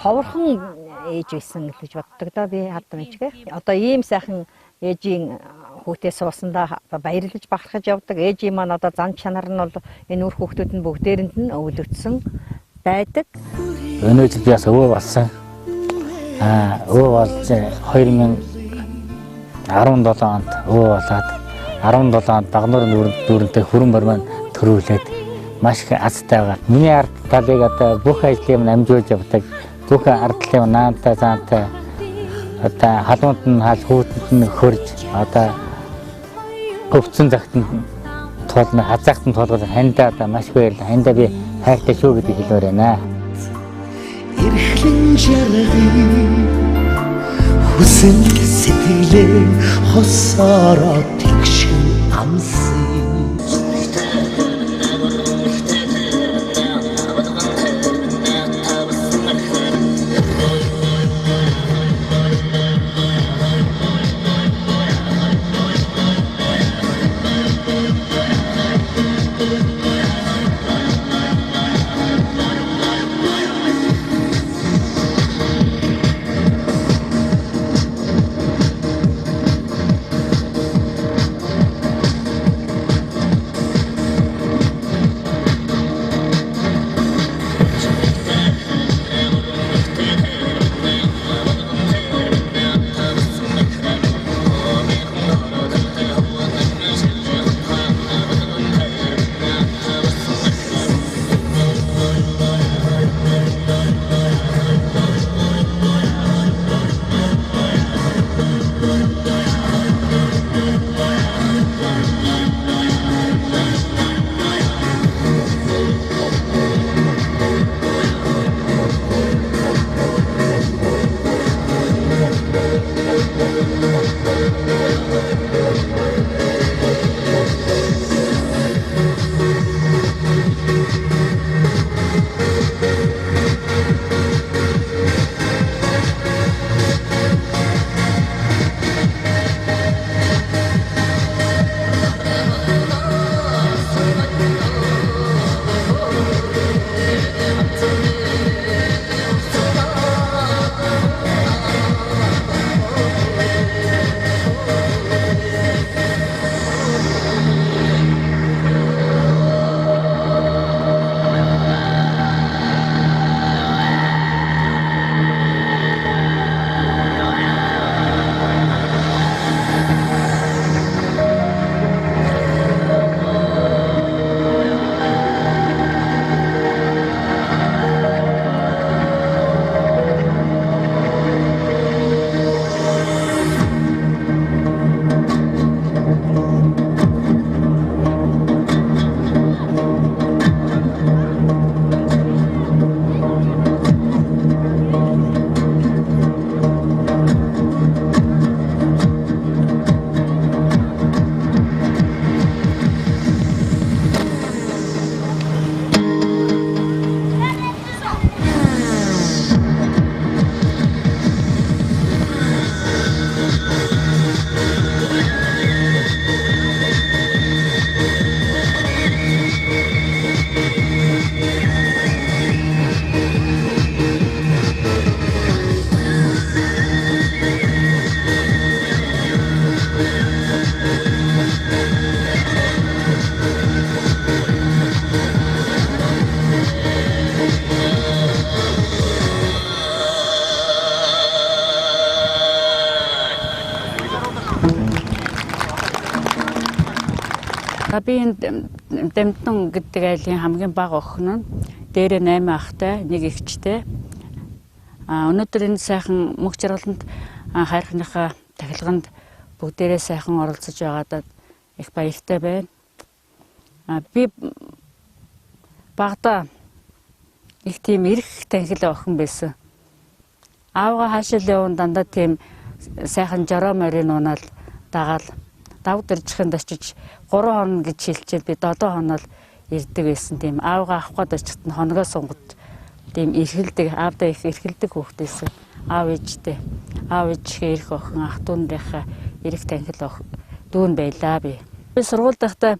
Ховорхон ээж байсан гэж боддог да би хадам ээжгээ. Одоо ийм сайхан ээжийн хүүхдээ суусандаа баярлуулж бахархаж явдаг. Ээжийн маань одоо зан чанар нь бол энэ үр хүүхдүүд нь бүгдээрэнд нь өвлөгдсөн байдаг. Өнөө жил би бас өвөө болсон. Өвөө болж 2017 онд өвөө болоод 17 онд багнуур дүүрэнтэй хүрэн бариман төрүүлээд маш их азтай байгаа. Миний ард талыг одоо бүх ажлыг амжуулж явдаг. Бүх ард талын наантай заантай одоо халуунд нь хал хүүтэнд нь хөрж одоо өвцөн загтанд тулна хазаахтанд тулгал хандаа одоо маш баярлалаа. Хандаа би хайртай шүү гэдгийг хэлмээр байна. Эрхлэн жаргал хүсэн сэтгэлээ хосороо тэгшин амсан. Би Дамдын гэдэг айлын хамгийн бага охин нь дээрээ 8 ахтай, 1 эгчтэй. Өнөөдөр энэ сайхан Мөнхжаргалант хайрханыхаа тахилганд бүгдээрээ сайхан оролцож байгаадаа их баяртай байна. Би багада их тийм эрх тахил охин байсан. Аавга хаашаа явсан дандаа тийм сайхан жороо морин унаал дагаал давд иржихэнд очиж 3 хоног гэж хэлчихэд би 7 хоног ирдэг байсан тийм. Аавга авах гээд очихт нь хоногоо сунгад тийм эрхэлдэг, аавдаа их эрхэлдэг хүүхдээсэн. Аав ээжтэй. Аав ээжийнхээ эрх охин, ах дүү нарынхаа эрх танхил дүүн байлаа би. Би сургуульд байхдаа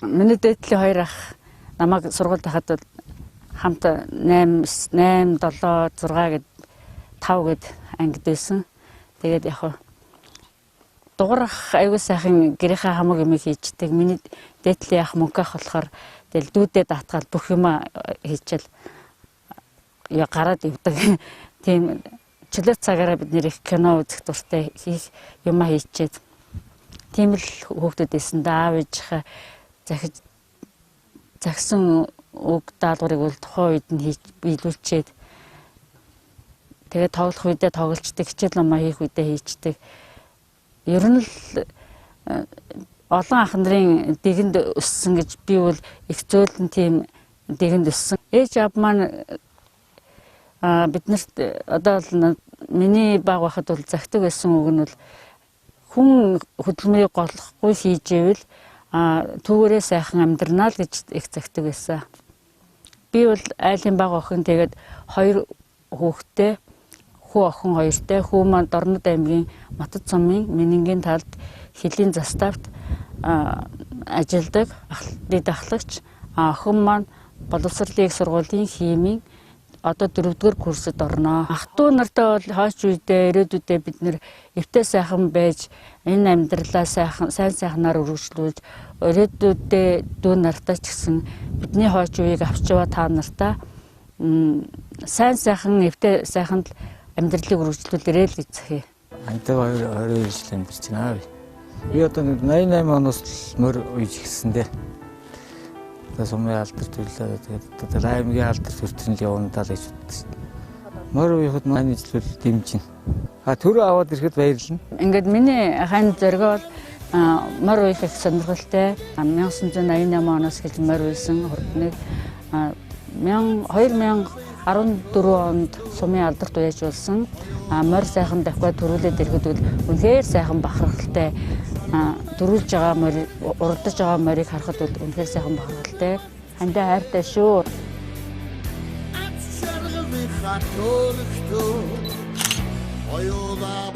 миний дээдлийн хоёр ах намайг сургуульд байхад хамт 8, 7, 6 гэд 5 гэд ангид байсан. Тэгээд яг дуурах аягүй сайхан гэрийнхаа хамаг юм хийждэг. Миний дээдлийн ах мөнгө ах болохоор тэгэл дүүдээ даатгаал бүх юм хийчихэл гараад ивдэг. Тийм чөлөө цагаараа бид нэр их кино үзэх дуртай хийх юм хийчихэд тийм л хүүхдүүд байсан да. Аав ээжийнхээ загсан үг даалгаврыг бол тухайн үед нь биелүүлчихэд тэгээд тоглох үедээ тоглолцдог, хичээл номоо хийх үедээ хийчдэг. Ер нь л олон ах нарын дэгэнд өссөн гэж би бол их зөөлөн тийм дэгэнд өссөн. Ээж аав маань биднэрт одоо л миний баг байхад бол загтаг байсан үг нь бол хүн хөдөлмөрийг голохгүй хийж ивэл түүгээрээ сайхан амьдрнаа л гэж их загтаг байсан. Би бол айлын баг охин тэгээд 2 хүүхэдтэй, хүү охин 2-тэй, хүү маань Дорнод аймгийн Матад сумын Менингийн талд хилийн заставт ажилладаг, дахлагч. Охин маань боловсролын сургуулийн Хиймийн одоо 4-р курсод орноо. Ах トゥ нартай бол хойч үедээ ирээдүйдээ бид нэр эвтэй сайхан байж энэ амьдралаа сайхнаар өргөжлүүлж ирээдүйдээ дүү нартай ч гэсэн бидний хойч үеийг авч яваа та нартай сайхан эвтэй сайханд амьдралыг өргөжлүүлээрэй л гэж захив. Антай 22 жил амьдарч байна. Би одоо 88 оноос мөр үйж гисэн дээ. Одоо сумын алдар төлөө тэгээд одоо аймгийн алдар төртөн л явна даа гэж бодсон. Мөр үйхэд манай ижил дэмжин. Төр аваад ирэхэд баярлна. Ингээд миний хань зориг бол мөр үйх их сонирхолтой. 1988 оноос эхэлж мөр үйсэн хурдныг 2014 онд сумын алдарт уяж болсон. Морь сайхан давхад төрүүлээд ирэхэд бол үнэхээр сайхан бахархалтай. Дөрүүлж байгаа морь, урдаж байгаа морийг харахад бол үнэхээр сайхан бахархалтай. Хандаа хайртай шүү. Оюулаа